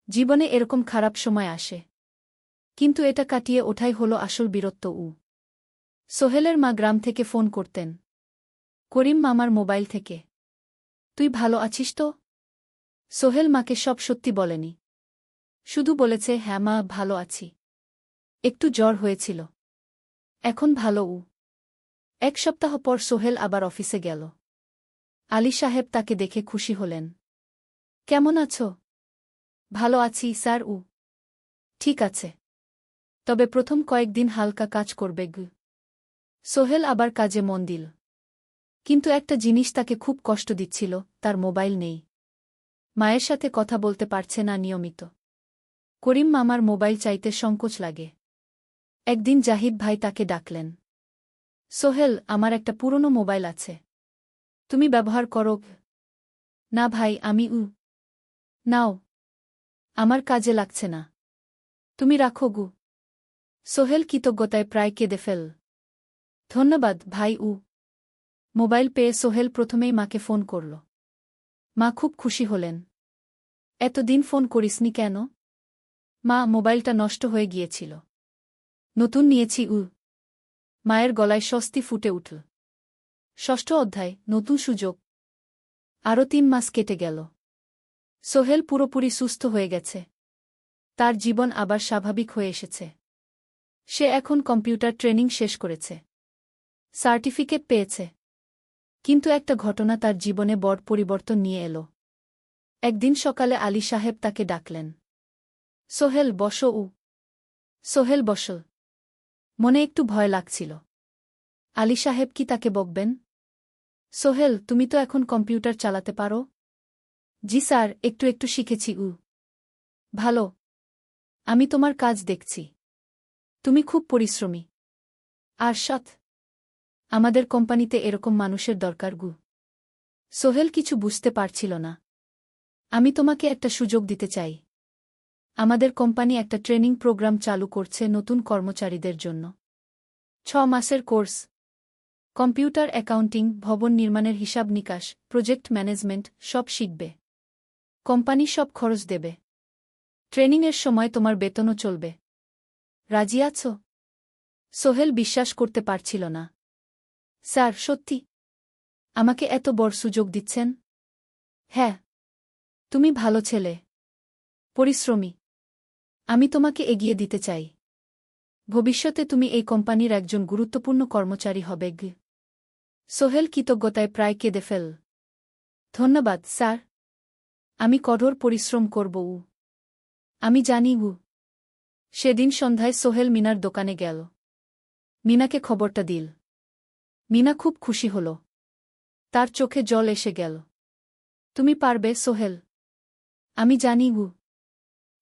জীবনে এরকম খারাপ সময় আসে। কিন্তু এটা কাটিয়ে ওঠাই হলো আসল বীরত্ব। সোহেলের মা গ্রাম থেকে ফোন করতেন। করিম মামার মোবাইল থেকে। তুই ভালো আছিস তো? সোহেল মাকে সব সত্যি বলেনি। শুধু বলেছে, হ্যাঁ মা, ভালো আছি। একটু জ্বর হয়েছিল। এখন ভালো। ১ সপ্তাহ পর সোহেল আবার অফিসে গেল। আলী সাহেব তাকে দেখে খুশি হলেন। কেমন আছো? ভালো আছি স্যার। ঠিক আছে, তবে প্রথম কয়েকদিন হালকা কাজ করবে গু। সোহেল আবার কাজে মন দিল। কিন্তু একটা জিনিস তাকে খুব কষ্ট দিচ্ছিল, তার মোবাইল নেই। মায়ের সাথে কথা বলতে পারছে না নিয়মিত। করিম মামার মোবাইল চাইতে সংকোচ লাগে। একদিন জাহিদ ভাই তাকে ডাকলেন। সোহেল, আমার একটা পুরনো মোবাইল আছে, তুমি ব্যবহার করো? না ভাই, আমি নাও, আমার কাজে লাগছে না, তুমি রাখো গু। সোহেল কৃতজ্ঞতায় প্রায় কেঁদে ফেল। ধন্যবাদ ভাই। মোবাইল পেয়ে সোহেল প্রথমেই মাকে ফোন করল। মা খুব খুশি হলেন। এতদিন ফোন করিসনি কেন? মা, মোবাইলটা নষ্ট হয়ে গিয়েছিল। নতুন নিয়েছি। মায়ের গলায় স্বস্তি ফুটে উঠল। ষষ্ঠ অধ্যায়, নতুন সুযোগ। আরও 3 মাস কেটে গেল। সোহেল পুরোপুরি সুস্থ হয়ে গেছে। তার জীবন আবার স্বাভাবিক হয়ে এসেছে। সে এখন কম্পিউটার ট্রেনিং শেষ করেছে। সার্টিফিকেট পেয়েছে। কিন্তু একটা ঘটনা তার জীবনে বড় পরিবর্তন নিয়ে এল। একদিন সকালে আলী সাহেব তাকে ডাকলেন। সোহেল, বসো। সোহেল বসল। মনে একটু ভয় লাগছিল। আলী সাহেব কি তাকে বকবেন? সোহেল, তুমি তো এখন কম্পিউটার চালাতে পারো? জি স্যার, একটু একটু শিখেছি। ভালো। আমি তোমার কাজ দেখছি। তুমি খুব পরিশ্রমী আর সৎ। আমাদের কোম্পানিতে এরকম মানুষের দরকার। সোহেল কিছু বুঝতে পারছিল না। আমি তোমাকে একটা সুযোগ দিতে চাই। আমাদের কোম্পানি একটা ট্রেনিং প্রোগ্রাম চালু করছে নতুন কর্মচারীদের জন্য। 6 মাসের কোর্স। কম্পিউটার অ্যাকাউন্টিং, ভবন নির্মাণের হিসাব নিকাশ, প্রজেক্ট ম্যানেজমেন্ট সব শিখবে। কোম্পানি সব খরচ দেবে। ট্রেনিংয়ের সময় তোমার বেতনও চলবে। রাজি আছো? সোহেল বিশ্বাস করতে পারছিল না। স্যার, সত্যি? আমাকে এত বড় সুযোগ দিচ্ছেন? হ্যাঁ। তুমি ভালো ছেলে, পরিশ্রমী। আমি তোমাকে এগিয়ে দিতে চাই। ভবিষ্যতে তুমি এই কোম্পানির একজন গুরুত্বপূর্ণ কর্মচারী হবে। সোহেল কৃতজ্ঞতায় প্রায় কেঁদে ফেল। ধন্যবাদ স্যার। আমি কঠোর পরিশ্রম করব। আমি জানি। সেদিন সন্ধ্যায় সোহেল মিনার দোকানে গেল। মিনাকে খবরটা দিল। মিনা খুব খুশি হল। তার চোখে জল এসে গেল। তুমি পারবে সোহেল। আমি জানি।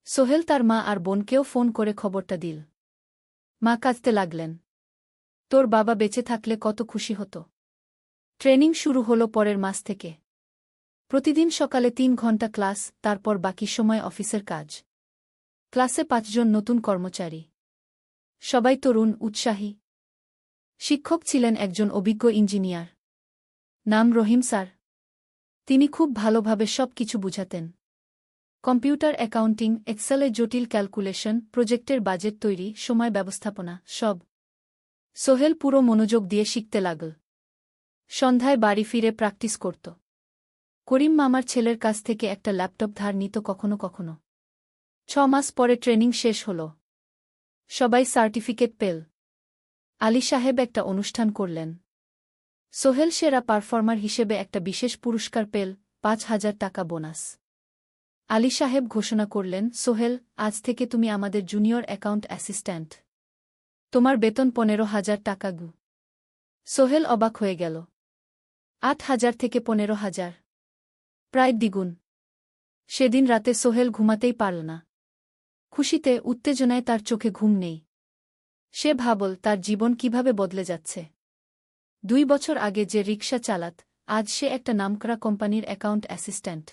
সোহেল তার মা আর বোনকেও ফোন করে খবরটা দিল। মা কাঁদতে লাগলেন। তোর বাবা বেঁচে থাকলে কত খুশি হতো। ট্রেনিং শুরু হলো পরের মাস থেকে। প্রতিদিন সকালে 3 ঘন্টা ক্লাস, তারপর বাকি সময় অফিসের কাজ। ক্লাসে 5 জন নতুন কর্মচারী। সবাই তরুণ, উৎসাহী। শিক্ষক ছিলেন একজন অভিজ্ঞ ইঞ্জিনিয়ার। নাম রহিম স্যার। তিনি খুব ভালোভাবে সব কিছু বুঝাতেন। কম্পিউটার অ্যাকাউন্টিং, এক্সেলে জটিল ক্যালকুলেশন, প্রজেক্টের বাজেট তৈরি, সময় ব্যবস্থাপনা সব। সোহেল পুরো মনোযোগ দিয়ে শিখতে লাগল। সন্ধ্যায় বাড়ি ফিরে প্র্যাকটিস করত। করিম মামার ছেলের কাছ থেকে একটা ল্যাপটপ ধার নিত কখনো কখনো। 6 মাস পরে ট্রেনিং শেষ হল। সবাই সার্টিফিকেট পেল। আলী সাহেব একটা অনুষ্ঠান করলেন। সোহেল সেরা পারফর্মার হিসেবে একটা বিশেষ পুরস্কার পেল, 5,000 টাকা বোনাস। আলী সাহেব ঘোষণা করলেন, সোহেল, আজ থেকে তুমি আমাদের জুনিয়র অ্যাকাউন্ট অ্যাসিস্ট্যান্ট। তোমার বেতন 15,000 টাকা। সোহেল অবাক হয়ে গেল। 8,000 থেকে 15,000, প্রায় দ্বিগুণ। সেদিন রাতে সোহেল ঘুমাতেই পারল না। খুশিতে, উত্তেজনায় তার চোখে ঘুম নেই। সে ভাবল তার জীবন কিভাবে বদলে যাচ্ছে। 2 বছর আগে যে রিকশা চালাত, আজ সে একটা নামকরা কোম্পানির অ্যাকাউন্ট অ্যাসিস্ট্যান্ট।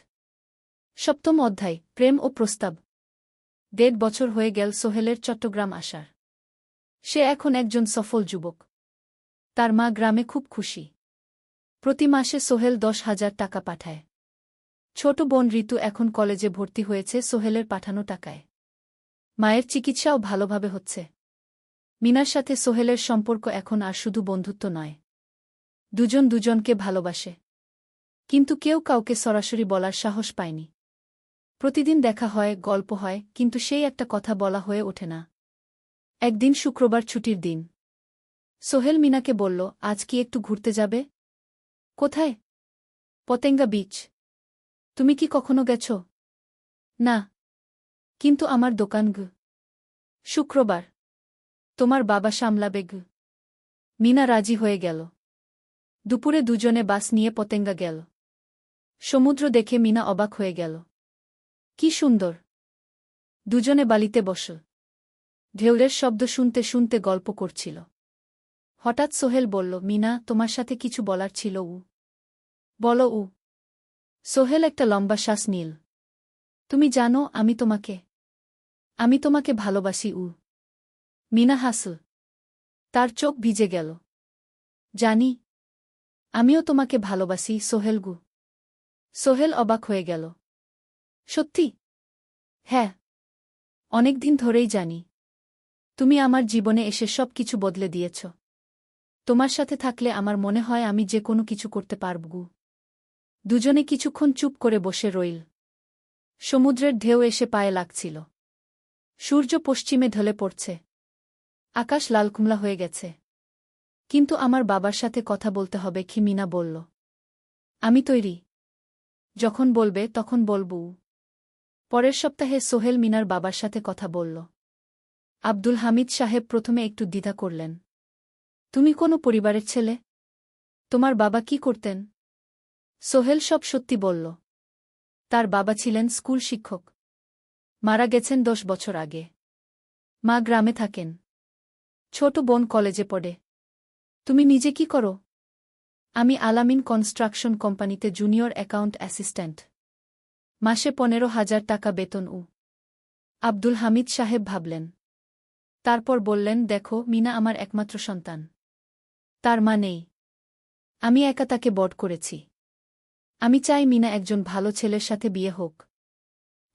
7ম অধ্যায়, প্রেম ও প্রস্তাব। 1.5 বছর হয়ে গেল সোহেলের চট্টগ্রাম আসার। সে এখন একজন সফল যুবক। তার মা গ্রামে খুব খুশি। প্রতি মাসে সোহেল 10,000 টাকা পাঠায়। ছোট বোন ঋতু এখন কলেজে ভর্তি হয়েছে সোহেলের পাঠানো টাকায়। মায়ের চিকিৎসাও ভালোভাবে হচ্ছে। মিনার সাথে সোহেলের সম্পর্ক এখন আর শুধু বন্ধুত্ব নয়। দুজন দুজনকে ভালোবাসে। কিন্তু কেউ কাউকে সরাসরি বলার সাহস পায়নি। প্রতিদিন দেখা হয়, গল্প হয়, কিন্তু সেই একটা কথা বলা হয়ে ওঠে না। একদিন শুক্রবার ছুটির দিন। সোহেল মিনাকে বলল, আজ কি একটু ঘুরতে যাবে? কোথায়? পতেঙ্গা বিচ। তুমি কি কখনো গেছ? না। কিন্তু আমার দোকান। শুক্রবার। তোমার বাবা সামলাবে। মিনা রাজি হয়ে গেল। দুপুরে দুজনে বাস নিয়ে পতেঙ্গা গেল। সমুদ্র দেখে মিনা অবাক হয়ে গেল। কি সুন্দর। দুজনে বালিতে বসল। ঢেউয়ের শব্দ শুনতে শুনতে গল্প করছিল। হঠাৎ সোহেল বলল, মিনা, তোমার সাথে কিছু বলার ছিল। বলো। সোহেল একটা লম্বা শ্বাস নিল। তুমি জানো, আমি তোমাকে ভালোবাসি। মিনা হাসল। তার চোখ ভিজে গেল। জানি। আমিও তোমাকে ভালোবাসি সোহেল। সোহেল অবাক হয়ে গেল। সত্যি? হ্যাঁ। অনেক দিন ধরেই জানি। তুমি আমার জীবনে এসে সব কিছু বদলে দিয়েছ। তোমার সাথে থাকলে আমার মনে হয় আমি যে কোনো কিছু করতে পারব। দুজনে কিছুক্ষণ চুপ করে বসে রইল। সমুদ্রের ঢেউ এসে পায়ে লাগছিল। সূর্য পশ্চিমে ঢলে পড়ছে। আকাশ লালকুমলা হয়ে গেছে। কিন্তু আমার বাবার সাথে কথা বলতে হবে কি? মিনা বলল। আমি তৈরি। যখন বলবে তখন বলবো। পরের সপ্তাহে সোহেল মিনার বাবার সাথে কথা বলল। আব্দুল হামিদ সাহেব প্রথমে একটু দ্বিধা করলেন। তুমি কোনো পরিবারের ছেলে? তোমার বাবা কি করতেন? সোহেল সব সত্যি বলল। তার বাবা ছিলেন স্কুল শিক্ষক। মারা গেছেন 10 বছর আগে। মা গ্রামে থাকেন। ছোট বোন কলেজে পড়ে। তুমি নিজে কি করো? আমি আলামিন কনস্ট্রাকশন কোম্পানিতে জুনিয়র অ্যাকাউন্ট অ্যাসিস্ট্যান্ট। মাসে 15,000 টাকা বেতন। আব্দুল হামিদ সাহেব ভাবলেন। তারপর বললেন, দেখো মিনা আমার একমাত্র সন্তান। তার মা নেই। আমি একা তাকে বড় করেছি। আমি চাই মিনা একজন ভালো ছেলের সাথে বিয়ে হোক।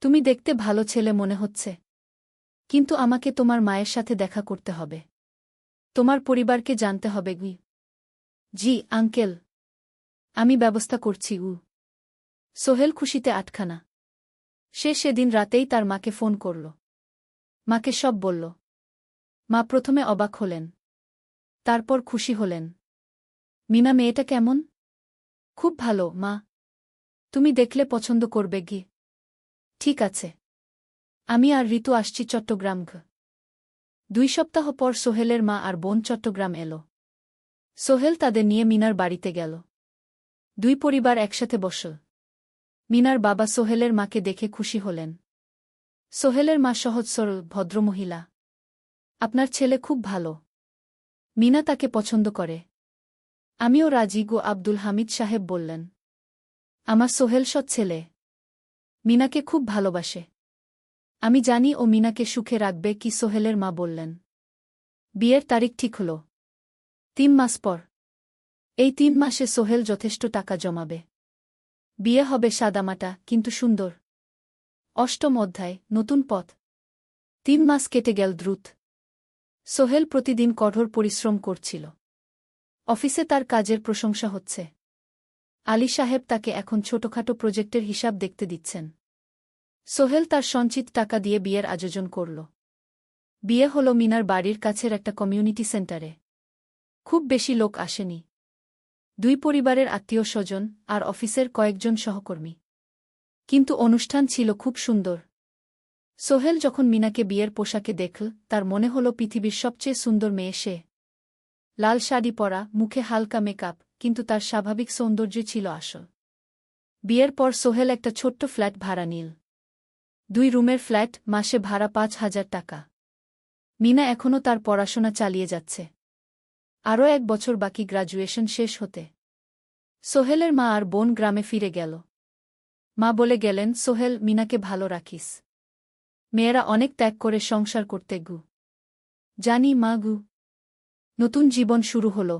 তুমি দেখতে ভালো ছেলে মনে হচ্ছে। কিন্তু আমাকে তোমার মায়ের সাথে দেখা করতে হবে। তোমার পরিবারকে জানতে হবে। জি আঙ্কেল। আমি ব্যবস্থা করছি। সোহেল খুশিতে আটখানা। সে সেদিন রাতেই তার মাকে ফোন করল। মাকে সব বলল। মা প্রথমে অবাক হলেন। তারপর খুশি হলেন। মিনা মেয়েটা কেমন? খুব ভালো মা। তুমি দেখলে পছন্দ করবে। ঠিক আছে। আমি আর ঋতু আসছি চট্টগ্রাম। 2 সপ্তাহ পর সোহেলের মা আর বোন চট্টগ্রাম এলো। সোহেল তাদের নিয়ে মিনার বাড়িতে গেল। 2 পরিবার একসাথে বসল। মিনার বাবা সোহেলের মাকে দেখে খুশি হলেন। সোহেলের মা সহজ সরল ভদ্রমহিলা। আপনার ছেলে খুব ভালো। মিনা তাকে পছন্দ করে। আমিও রাজি। আব্দুল হামিদ সাহেব বললেন। আমার সোহেল সৎ ছেলে। মিনাকে খুব ভালোবাসে। আমি জানি ও মিনাকে সুখে রাখবে। কি সোহেলের মা বললেন। বিয়ের তারিখ ঠিক হল। 3 মাস পর। এই 3 মাসে সোহেল যথেষ্ট টাকা জমাবে। বিয়ে হবে সাদামাটা কিন্তু সুন্দর। 8ম অধ্যায় নতুন পথ। 3 মাস কেটে গেল দ্রুত। সোহেল প্রতিদিন কঠোর পরিশ্রম করছিল। অফিসে তার কাজের প্রশংসা হচ্ছে। আলী সাহেব তাকে এখন ছোটখাটো প্রজেক্টের হিসাব দেখতে দিচ্ছেন। সোহেল তার সঞ্চিত টাকা দিয়ে বিয়ের আয়োজন করল। বিয়ে হল মিনার বাড়ির কাছের একটা কমিউনিটি সেন্টারে। খুব বেশি লোক আসেনি। 2 পরিবারের আত্মীয় স্বজন আর অফিসের কয়েকজন সহকর্মী। কিন্তু অনুষ্ঠান ছিল খুব সুন্দর। সোহেল যখন মিনাকে বিয়ের পোশাকে দেখল তার মনে হল পৃথিবীর সবচেয়ে সুন্দর মেয়ে সে। লাল শাড়ি পরা, মুখে হালকা মেকআপ, কিন্তু তার স্বাভাবিক সৌন্দর্য ছিল আসল। বিয়ের পর সোহেল একটা ছোট্ট ফ্ল্যাট ভাড়া নিল। 2 রুমের ফ্ল্যাট, মাসে ভাড়া 5,000 টাকা। মিনা এখনও তার পড়াশোনা চালিয়ে যাচ্ছে। আরও 1 বছর বাকি গ্র্যাজুয়েশন শেষ হতে। সোহেলের মা আর বোন গ্রামে ফিরে গেল। মা বলে গেলেন, সোহেল, মিনাকে ভালো রাখিস। মেয়েরা অনেক ত্যাগ করে সংসার করতে। জানি মা। নতুন জীবন শুরু হল।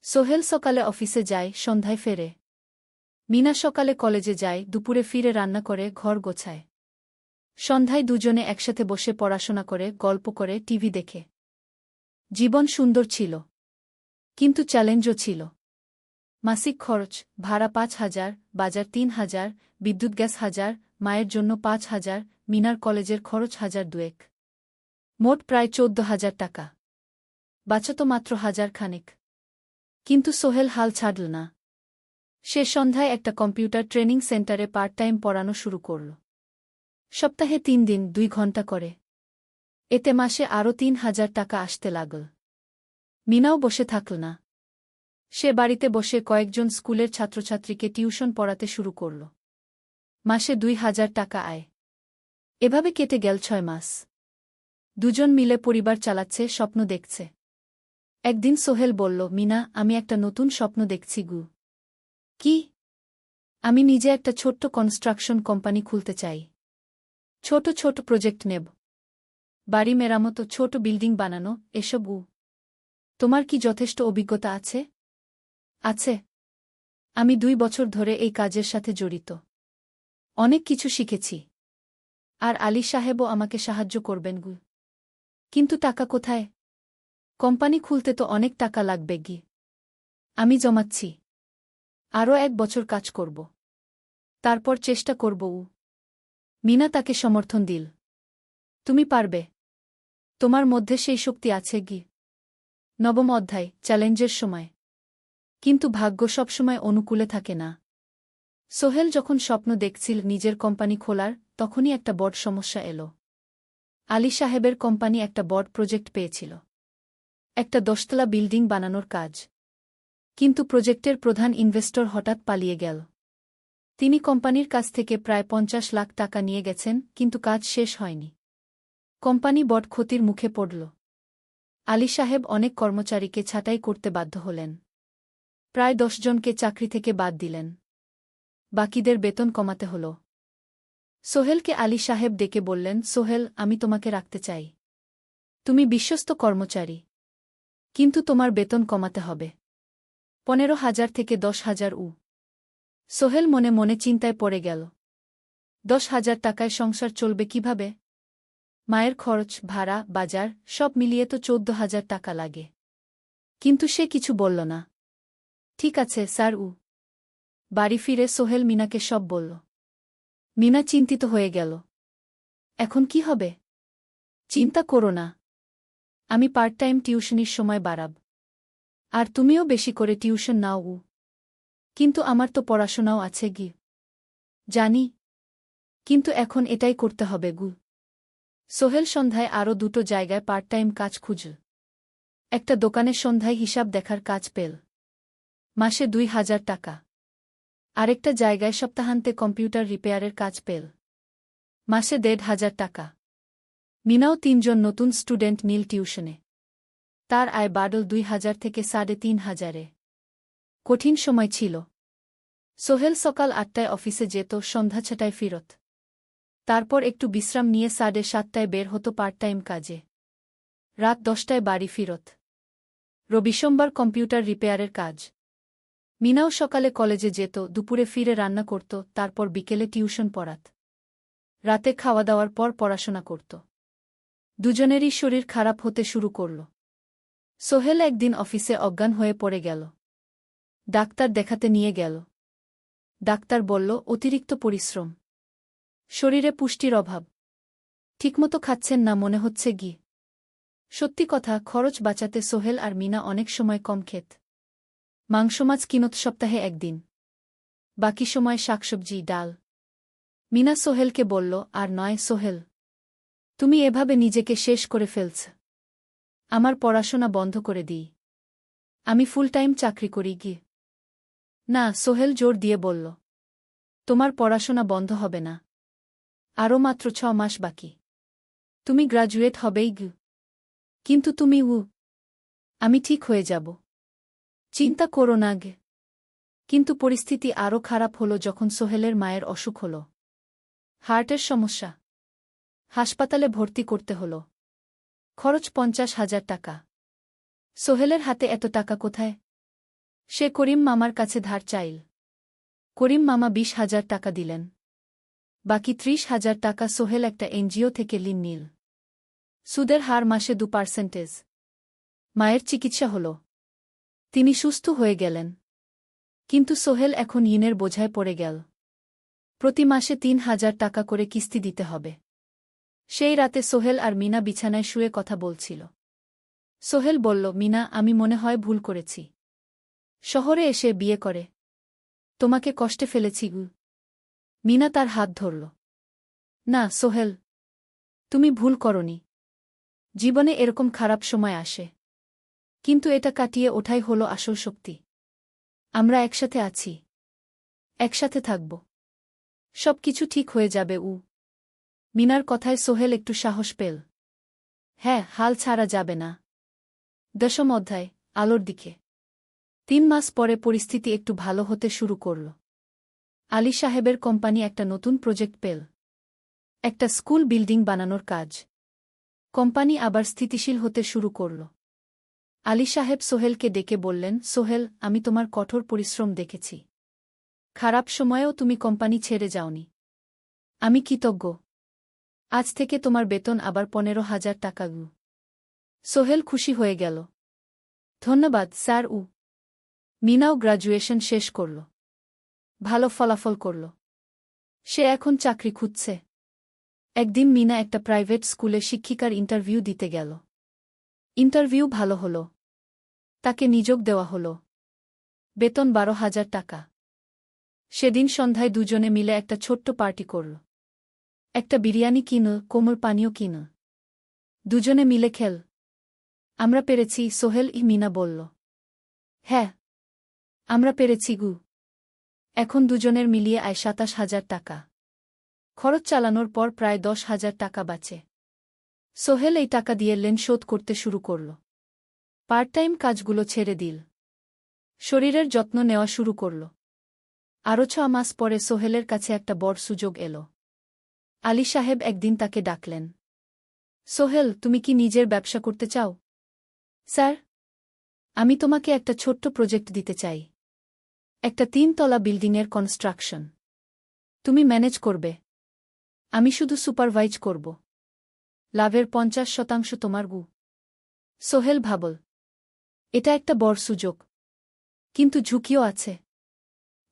সোহেল সকালে অফিসে যায়, সন্ধ্যায় ফেরে। মিনা সকালে কলেজে যায়, দুপুরে ফিরে রান্না করে, ঘর গোছায়। সন্ধ্যায় দুজনে একসাথে বসে পড়াশোনা করে, গল্প করে, টিভি দেখে। জীবন সুন্দর ছিল। কিন্তু চ্যালেঞ্জও ছিল। মাসিক খরচ, ভাড়া 5,000, বাজার 3,000, বিদ্যুৎ গ্যাস 1,000, মায়ের জন্য 5,000, মিনার কলেজের খরচ 1,200। মোট প্রায় 14,000 টাকা। বাঁচত মাত্র 1,000 খানেক। কিন্তু সোহেল হাল ছাড়ল না। সে সন্ধ্যায় একটা কম্পিউটার ট্রেনিং সেন্টারে পার্ট টাইম পড়ানো শুরু করল। সপ্তাহে 3 দিন 2 ঘন্টা করে। এতে মাসে আরও 3,000 টাকা আসতে লাগল। মিনাও বসে থাকল না। সে বাড়িতে বসে কয়েকজন স্কুলের ছাত্রছাত্রীকে টিউশন পড়াতে শুরু করল। মাসে 2,000 টাকা আয়। এভাবে কেটে গেল 6 মাস। দুজন মিলে পরিবার চালাচ্ছে, স্বপ্ন দেখছে। একদিন সোহেল বলল, মিনা, আমি একটা নতুন স্বপ্ন দেখছি। কি? আমি নিজে একটা ছোট্ট কনস্ট্রাকশন কোম্পানি খুলতে চাই। ছোট ছোট প্রজেক্ট নেব। বাড়ি মেরামত, ছোট বিল্ডিং বানানো, এসব। তোমার কি যথেষ্ট অভিজ্ঞতা আছে? আছে। আমি 2 বছর ধরে এই কাজের সাথে জড়িত। অনেক কিছু শিখেছি। আর আলী সাহেবও আমাকে সাহায্য করবেন গু। কিন্তু টাকা কোথায়? কোম্পানি খুলতে তো অনেক টাকা লাগবে গি। আমি জমাচ্ছি। আরও 1 বছর কাজ করব। তারপর চেষ্টা করব উ। মিনা তাকে সমর্থন দিল। তুমি পারবে। তোমার মধ্যে সেই শক্তি আছে গি। নবম অধ্যায়, চ্যালেঞ্জের সময়। কিন্তু ভাগ্য সবসময় অনুকূলে থাকে না। সোহেল যখন স্বপ্ন দেখছিল নিজের কোম্পানি খোলার, তখনই একটা বড় সমস্যা এলো। আলী সাহেবের কোম্পানি একটা বড় প্রজেক্ট পেয়েছিল। একটা 10তলা বিল্ডিং বানানোর কাজ। কিন্তু প্রজেক্টের প্রধান ইনভেস্টর হঠাৎ পালিয়ে গেল। তিনি কোম্পানির কাছ থেকে প্রায় 50 লাখ টাকা নিয়ে গেছেন, কিন্তু কাজ শেষ হয়নি। কোম্পানি বড় ক্ষতির মুখে পড়ল। আলী সাহেব অনেক কর্মচারীকে ছাঁটাই করতে বাধ্য হলেন। প্রায় 10 জনকে চাকরি থেকে বাদ দিলেন। বাকিদের বেতন কমাতে হল। সোহেলকে আলী সাহেব ডেকে বললেন, সোহেল, আমি তোমাকে রাখতে চাই। তুমি বিশ্বস্ত কর্মচারী। কিন্তু তোমার বেতন কমাতে হবে। 15,000 থেকে 10,000 উ। সোহেল মনে মনে চিন্তায় পড়ে গেল। 10,000 টাকায় সংসার চলবে কিভাবে? মায়ের খরচ, ভাড়া, বাজার সব মিলিয়ে তো 14,000 টাকা লাগে। কিন্তু সে কিছু বলল না। ঠিক আছে স্যার উ। বাড়ি ফিরে সোহেল মিনাকে সব বলল। মিনা চিন্তিত হয়ে গেল। এখন কি হবে? চিন্তা করো না। আমি পার্ট টাইম টিউশনির সময় বাড়াব। আর তুমিও বেশি করে টিউশন নাও উ। কিন্তু আমার তো পড়াশোনাও আছে গি। জানি। কিন্তু এখন এটাই করতে হবে গু। সোহেল সন্ধ্যায় আরও 2টো জায়গায় পার্ট টাইম কাজ খুঁজল। একটা দোকানের সন্ধ্যায় হিসাব দেখার কাজ পেল। মাসে 2,000 টাকা। আরেকটা জায়গায় সপ্তাহান্তে কম্পিউটার রিপেয়ারের কাজ পেল। মাসে 1,500 টাকা। মিনাও 3 জন নতুন স্টুডেন্ট নিল টিউশনে। তার আয় বাড়ল 2,000 থেকে 3,500-এ। কঠিন সময় ছিল। সোহেল সকাল 8টায় অফিসে যেত, সন্ধ্যা 6টায় ফিরত। তারপর একটু বিশ্রাম নিয়ে 7:30টায় বের হতো পার্ট টাইম কাজে। রাত 10টায় বাড়ি ফিরত। রবি সোমবার কম্পিউটার রিপেয়ারের কাজ। মিনাও সকালে কলেজে যেত, দুপুরে ফিরে রান্না করত, তারপর বিকেলে টিউশন পড়াত। রাতে খাওয়া দাওয়ার পর পড়াশোনা করত। দুজনেরই শরীর খারাপ হতে শুরু করল। সোহেল একদিন অফিসে অজ্ঞান হয়ে পড়ে গেল। ডাক্তার দেখাতে নিয়ে গেল। ডাক্তার বলল, অতিরিক্ত পরিশ্রম। শরীরে পুষ্টির অভাব। ঠিকমতো খাচ্ছেন না মনে হচ্ছে গি। সত্যি কথা, খরচ বাঁচাতে সোহেল আর মিনা অনেক সময় কম খেত। মাংস মাছ কিনত সপ্তাহে 1 দিন। বাকি সময় শাকসবজি, ডাল। মিনা সোহেলকে বলল, আর নয় সোহেল। তুমি এভাবে নিজেকে শেষ করে ফেলছ। আমার পড়াশোনা বন্ধ করে দিই। আমি ফুল টাইম চাকরি করি গি। না, সোহেল জোর দিয়ে বলল। তোমার পড়াশোনা বন্ধ হবে না। আরও মাত্র 6 মাস বাকি। তুমি গ্রাজুয়েট হবেই গি। কিন্তু তুমি উ। আমি ঠিক হয়ে যাব। চিন্তা করো না গে। কিন্তু পরিস্থিতি আরও খারাপ হলো যখন সোহেলের মায়ের অসুখ হল। হার্টের সমস্যা। হাসপাতালে ভর্তি করতে হল। খরচ 50,000 টাকা। সোহেলের হাতে এত টাকা কোথায়? সে করিম মামার কাছে ধার চাইল। করিম মামা 20,000 টাকা দিলেন। বাকি 30,000 টাকা সোহেল একটা এনজিও থেকে ঋণ নিল। সুদের হার মাসে 2%। মায়ের চিকিৎসা হল। তিনি সুস্থ হয়ে গেলেন। কিন্তু সোহেল এখন ঋণের বোঝায় পড়ে গেল। প্রতি মাসে 3,000 টাকা করে কিস্তি দিতে হবে। সেই রাতে সোহেল আর মিনা বিছানায় শুয়ে কথা বলছিল। সোহেল বলল, মিনা, আমি মনে হয় ভুল করেছি। শহরে এসে বিয়ে করে তোমাকে কষ্টে ফেলেছি গু। মিনা তার হাত ধরল। না সোহেল, তুমি ভুল করনি। জীবনে এরকম খারাপ সময় আসে। কিন্তু এটা কাটিয়ে ওঠাই হলো আসল শক্তি। আমরা একসাথে আছি। একসাথে থাকব। সব কিছু ঠিক হয়ে যাবে উ। মিনার কথায় সোহেল একটু সাহস পেল। হ্যাঁ, হাল ছাড়া যাবে না। 10ম অধ্যায়, আলোর দিকে। 3 মাস পরে পরিস্থিতি একটু ভালো হতে শুরু করল। আলী সাহেবের কোম্পানি একটা নতুন প্রজেক্ট পেল। একটা স্কুল বিল্ডিং বানানোর কাজ। কোম্পানি আবার স্থিতিশীল হতে শুরু করল। আলী সাহেব সোহেলকে ডেকে বললেন, সোহেল, আমি তোমার কঠোর পরিশ্রম দেখেছি। খারাপ সময়েও তুমি কোম্পানি ছেড়ে যাওনি। আমি কৃতজ্ঞ। আজ থেকে তোমার বেতন আবার 15,000 টাকা। সোহেল খুশি হয়ে গেল। ধন্যবাদ স্যার। মিনাও গ্র্যাজুয়েশন শেষ করল। ভালো ফলাফল করল। সে এখন চাকরি খুঁজছে। একদিন মিনা একটা প্রাইভেট স্কুলে শিক্ষিকার ইন্টারভিউ দিতে গেল। ইন্টারভিউ ভালো হল। তাকে নিযোগ দেওয়া হল। বেতন 12,000 টাকা। সেদিন সন্ধ্যায় দুজনে মিলে একটা ছোট্ট পার্টি করল। একটা বিরিয়ানি কিন, কোমল পানীয় কিন। দুজনে মিলে খেল। আমরা পেরেছি, সোহেল মিনা বলল। হ্যাঁ, আমরা পেরেছি গু। এখন দুজনের মিলিয়ে আয় 27,000 টাকা। খরচ চালানোর পর প্রায় 10,000 টাকা বাঁচে। সোহেল এই টাকা দিয়ে লোন শোধ করতে শুরু করল। পার্ট টাইম কাজগুলো ছেড়ে দিল। শরীরের যত্ন নেওয়া শুরু করল। আরও 6 মাস পরে সোহেলের কাছে একটা বড় সুযোগ এল। আলী সাহেব একদিন তাকে ডাকলেন। সোহেল, তুমি কি নিজের ব্যবসা করতে চাও? স্যার, আমি তোমাকে একটা ছোট্ট প্রজেক্ট দিতে চাই। একটা 3 তলা বিল্ডিংয়ের কনস্ট্রাকশন। তুমি ম্যানেজ করবে। আমি শুধু সুপারভাইজ করব। লাভের 50% তোমার গু। সোহেল ভাবল, এটা একটা বড় সুযোগ। কিন্তু ঝুঁকিও আছে।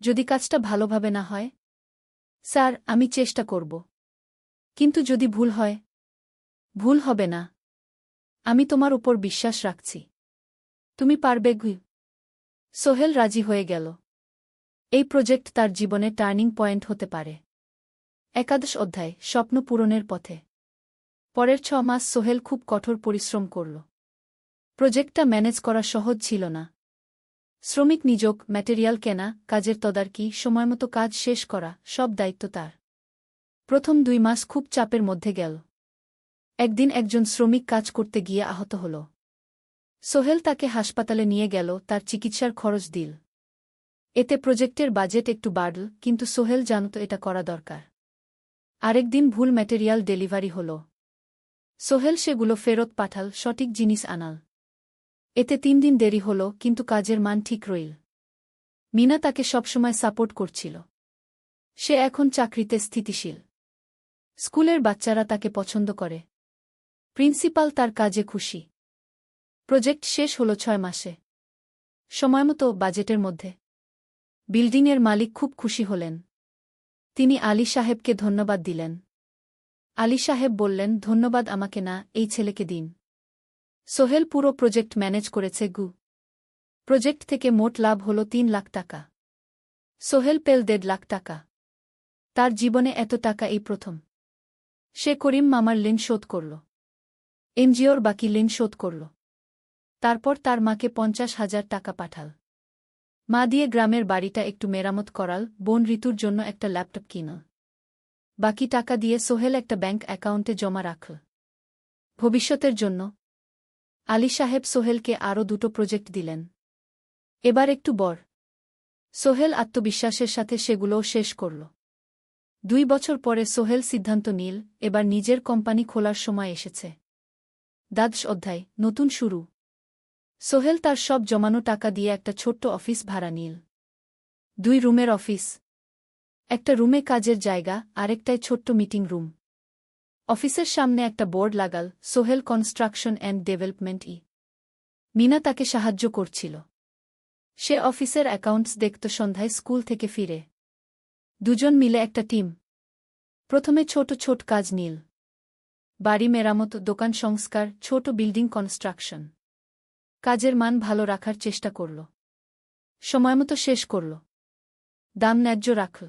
যদি কাজটা ভালোভাবে না হয়? স্যার, আমি চেষ্টা করব। কিন্তু যদি ভুল হয়? ভুল হবে না। আমি তোমার উপর বিশ্বাস রাখছি। তুমি পারবে গু। সোহেল রাজি হয়ে গেল। এই প্রজেক্ট তার জীবনে টার্নিং পয়েন্ট হতে পারে। 11 অধ্যায়, স্বপ্ন পূরণের পথে। পরের 6 মাস সোহেল খুব কঠোর পরিশ্রম করল। প্রজেক্টটা ম্যানেজ করা সহজ ছিল না। শ্রমিক নিযোগ, ম্যাটেরিয়াল কেনা, কাজের তদারকি, সময়মতো কাজ শেষ করা, সব দায়িত্ব তার। প্রথম 2 মাস খুব চাপের মধ্যে গেল। একদিন একজন শ্রমিক কাজ করতে গিয়ে আহত হল। সোহেল তাকে হাসপাতালে নিয়ে গেল, তার চিকিৎসার খরচ দিল। এতে প্রজেক্টের বাজেট একটু বাড়ল, কিন্তু সোহেল জানত এটা করা দরকার। আরেকদিন ভুল ম্যাটেরিয়াল ডেলিভারি হল। সোহেল সেগুলো ফেরত পাঠাল, সঠিক জিনিস আনাল। এতে 3 দিন দেরি হল, কিন্তু কাজের মান ঠিক রইল। মিনা তাকে সবসময় সাপোর্ট করছিল। সে এখন চাকরিতে স্থিতিশীল। স্কুলের বাচ্চারা তাকে পছন্দ করে। প্রিন্সিপাল তার কাজে খুশি। প্রজেক্ট শেষ হল 6 মাসে। সময়মতো, বাজেটের মধ্যে। বিল্ডিংয়ের মালিক খুব খুশি হলেন। তিনি আলী সাহেবকে ধন্যবাদ দিলেন। আলী সাহেব বললেন, ধন্যবাদ আমাকে না, এই ছেলেকে দিন। সোহেল পুরো প্রজেক্ট ম্যানেজ করেছে গু। প্রজেক্ট থেকে মোট লাভ হল 3 লাখ টাকা। সোহেল পেল 1.5 লাখ টাকা। তার জীবনে এত টাকা এই প্রথম। সে করিম মামার ঋণ শোধ করল। এনজিওর বাকি ঋণ শোধ করল। তারপর তার মাকে 50,000 টাকা পাঠাল। মা দিয়ে গ্রামের বাড়িটা একটু মেরামত করাল, বোন ঋতুর জন্য একটা ল্যাপটপ কিনল। বাকি টাকা দিয়ে সোহেল একটা ব্যাংক অ্যাকাউন্টে জমা রাখল। ভবিষ্যতের জন্য। আলী সাহেব সোহেলকে আরও 2টো প্রজেক্ট দিলেন। এবার একটু বড়। সোহেল আত্মবিশ্বাসের সাথে সেগুলোও শেষ করল। 2 বছর পরে সোহেল সিদ্ধান্ত নিল, এবার নিজের কোম্পানি খোলার সময় এসেছে। 10 অধ্যায়, নতুন শুরু। সোহেল তার সব জমানো টাকা দিয়ে একটা ছোট্ট অফিস ভাড়া নিল। 2 রুমের অফিস। একটা রুমে কাজের জায়গা, আরেকটায় ছোট্ট মিটিং রুম। অফিসের সামনে একটা বোর্ড লাগাল, Sohel construction and development. Mina তাকে সাহায্য করছিল। সে অফিসের অ্যাকাউন্টস দেখত সন্ধ্যায় স্কুল থেকে ফিরে। দুজন মিলে একটা টিম। প্রথমে ছোট ছোট কাজ নিল। বাড়ি মেরামত, দোকান সংস্কার, ছোট বিল্ডিং কনস্ট্রাকশন। কাজের মান ভালো রাখার চেষ্টা করল। সময়মতো শেষ করল। দাম ন্যায্য রাখল।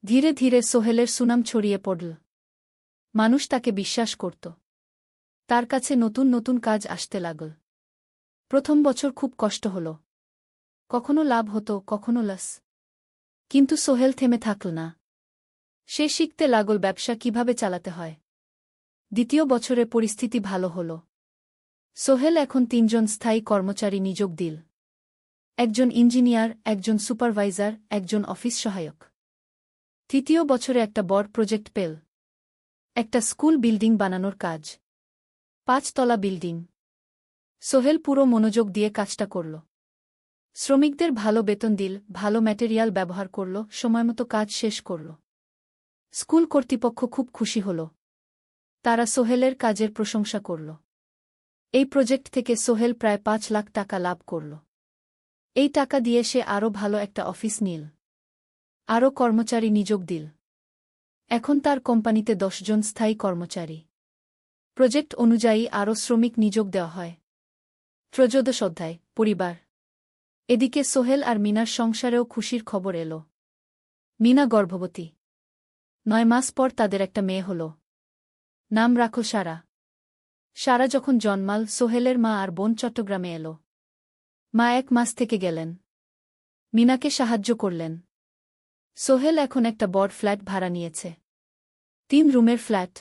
ধীরে ধীরে সোহেলের সুনাম ছড়িয়ে পড়ল। মানুষ তাকে বিশ্বাস করত। তার কাছে নতুন নতুন কাজ আসতে লাগল। প্রথম বছর খুব কষ্ট হল। কখনো লাভ হতো, কখনো লস। কিন্তু সোহেল থেমে থাকল না। সে শিখতে লাগল ব্যবসা কিভাবে চালাতে হয়। দ্বিতীয় বছরে পরিস্থিতি ভালো হল। সোহেল এখন 3 জন স্থায়ী কর্মচারী নিযোগ দিল। একজন ইঞ্জিনিয়ার, একজন সুপারভাইজার, একজন অফিস সহায়ক। তৃতীয় বছরে একটা বড় প্রজেক্ট পেল। একটা স্কুল বিল্ডিং বানানোর কাজ। 5 তলা বিল্ডিং। সোহেল পুরো মনোযোগ দিয়ে কাজটা করল। শ্রমিকদের ভালো বেতন দিল, ভালো ম্যাটেরিয়াল ব্যবহার করল, সময়মতো কাজ শেষ করল। স্কুল কর্তৃপক্ষ খুব খুশি হল। তারা সোহেলের কাজের প্রশংসা করল। এই প্রজেক্ট থেকে সোহেল প্রায় ৫ লাখ টাকা লাভ করল। এই টাকা দিয়ে সে আরও ভালো একটা অফিস নিল, আরও কর্মচারী নিযোগ দিল। এখন তার কোম্পানিতে ১০ জন স্থায়ী কর্মচারী। প্রজেক্ট অনুযায়ী আরও শ্রমিক নিযোগ দেওয়া হয়। ১৪ অধ্যায় পরিবার। এদিকে সোহেল আর মিনার সংসারেও খুশির খবর এল। মিনা গর্ভবতী। ৯ মাস পর তাদের একটা মেয়ে হল। নাম রাখল সারা। সারা যখন জন্মাল, সোহেলের মা আর বোন চট্টগ্রামে এল। মা ১ মাস থেকে গেলেন। মিনাকে সাহায্য করলেন। সোহেল এখন একটা বড় ফ্ল্যাট ভাড়া নিয়েছে। ৩ রুমের ফ্ল্যাট।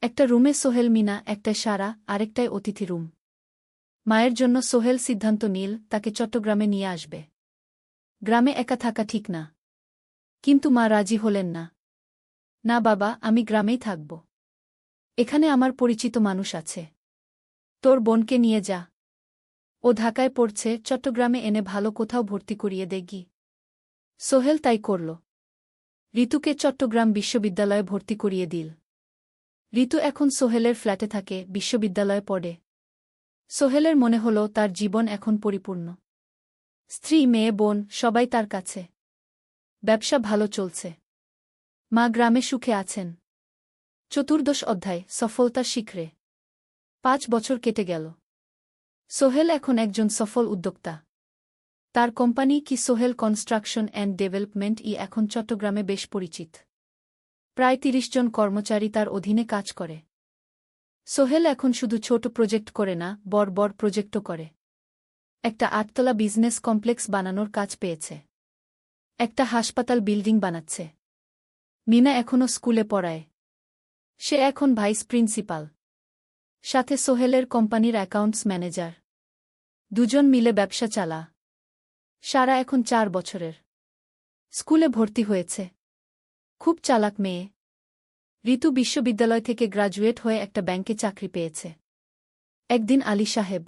একটা রুমে সোহেল, মিনা, একটায় সারা, আরেকটায় অতিথি রুম। মায়ের জন্য সোহেল সিদ্ধান্ত নিল তাকে চট্টগ্রামে নিয়ে আসবে। গ্রামে একা থাকা ঠিক না। কিন্তু মা রাজি হলেন না। না বাবা, আমি গ্রামেই থাকব। এখানে আমার পরিচিত মানুষ আছে। তোর বোনকে নিয়ে যা। ও ঢাকায় পড়ছে, চট্টগ্রামে এনে ভালো কোথাও ভর্তি করিয়ে দেগি। সোহেল তাই করল। ঋতুকে চট্টগ্রাম বিশ্ববিদ্যালয়ে ভর্তি করিয়ে দিল। ঋতু এখন সোহেলের ফ্ল্যাটে থাকে, বিশ্ববিদ্যালয়ে পড়ে। সোহেলের মনে হল তার জীবন এখন পরিপূর্ণ। স্ত্রী, মেয়ে, বোন সবাই তার কাছে। ব্যবসা ভালো চলছে। মা গ্রামে সুখে আছেন। ১৪ অধ্যায় সফলতার শিখরে। ৫ বছর কেটে গেল। সোহেল এখন একজন সফল উদ্যোক্তা। তার কোম্পানি কি সোহেল কনস্ট্রাকশন অ্যান্ড ডেভেলপমেন্ট এখন চট্টগ্রামে বেশ পরিচিত। প্রায় ৩০ জন কর্মচারী তার অধীনে কাজ করে। সোহেল এখন শুধু ছোট প্রজেক্ট করে না, বড় বড় প্রজেক্টও করে। একটা ৮তলা বিজনেস কমপ্লেক্স বানানোর কাজ পেয়েছে। একটা হাসপাতাল বিল্ডিং বানাচ্ছে। মিনা এখনও স্কুলে পড়ায়। সে এখন ভাইস প্রিন্সিপাল। সাথে সোহেলের কোম্পানির অ্যাকাউন্টস ম্যানেজার। দুজন মিলে ব্যবসা চালা। সারা এখন ৪ বছরের। স্কুলে ভর্তি হয়েছে। খুব চালাক মেয়ে। ঋতু বিশ্ববিদ্যালয় থেকে গ্রাজুয়েট হয়ে একটা ব্যাংকে চাকরি পেয়েছে। একদিন আলী সাহেব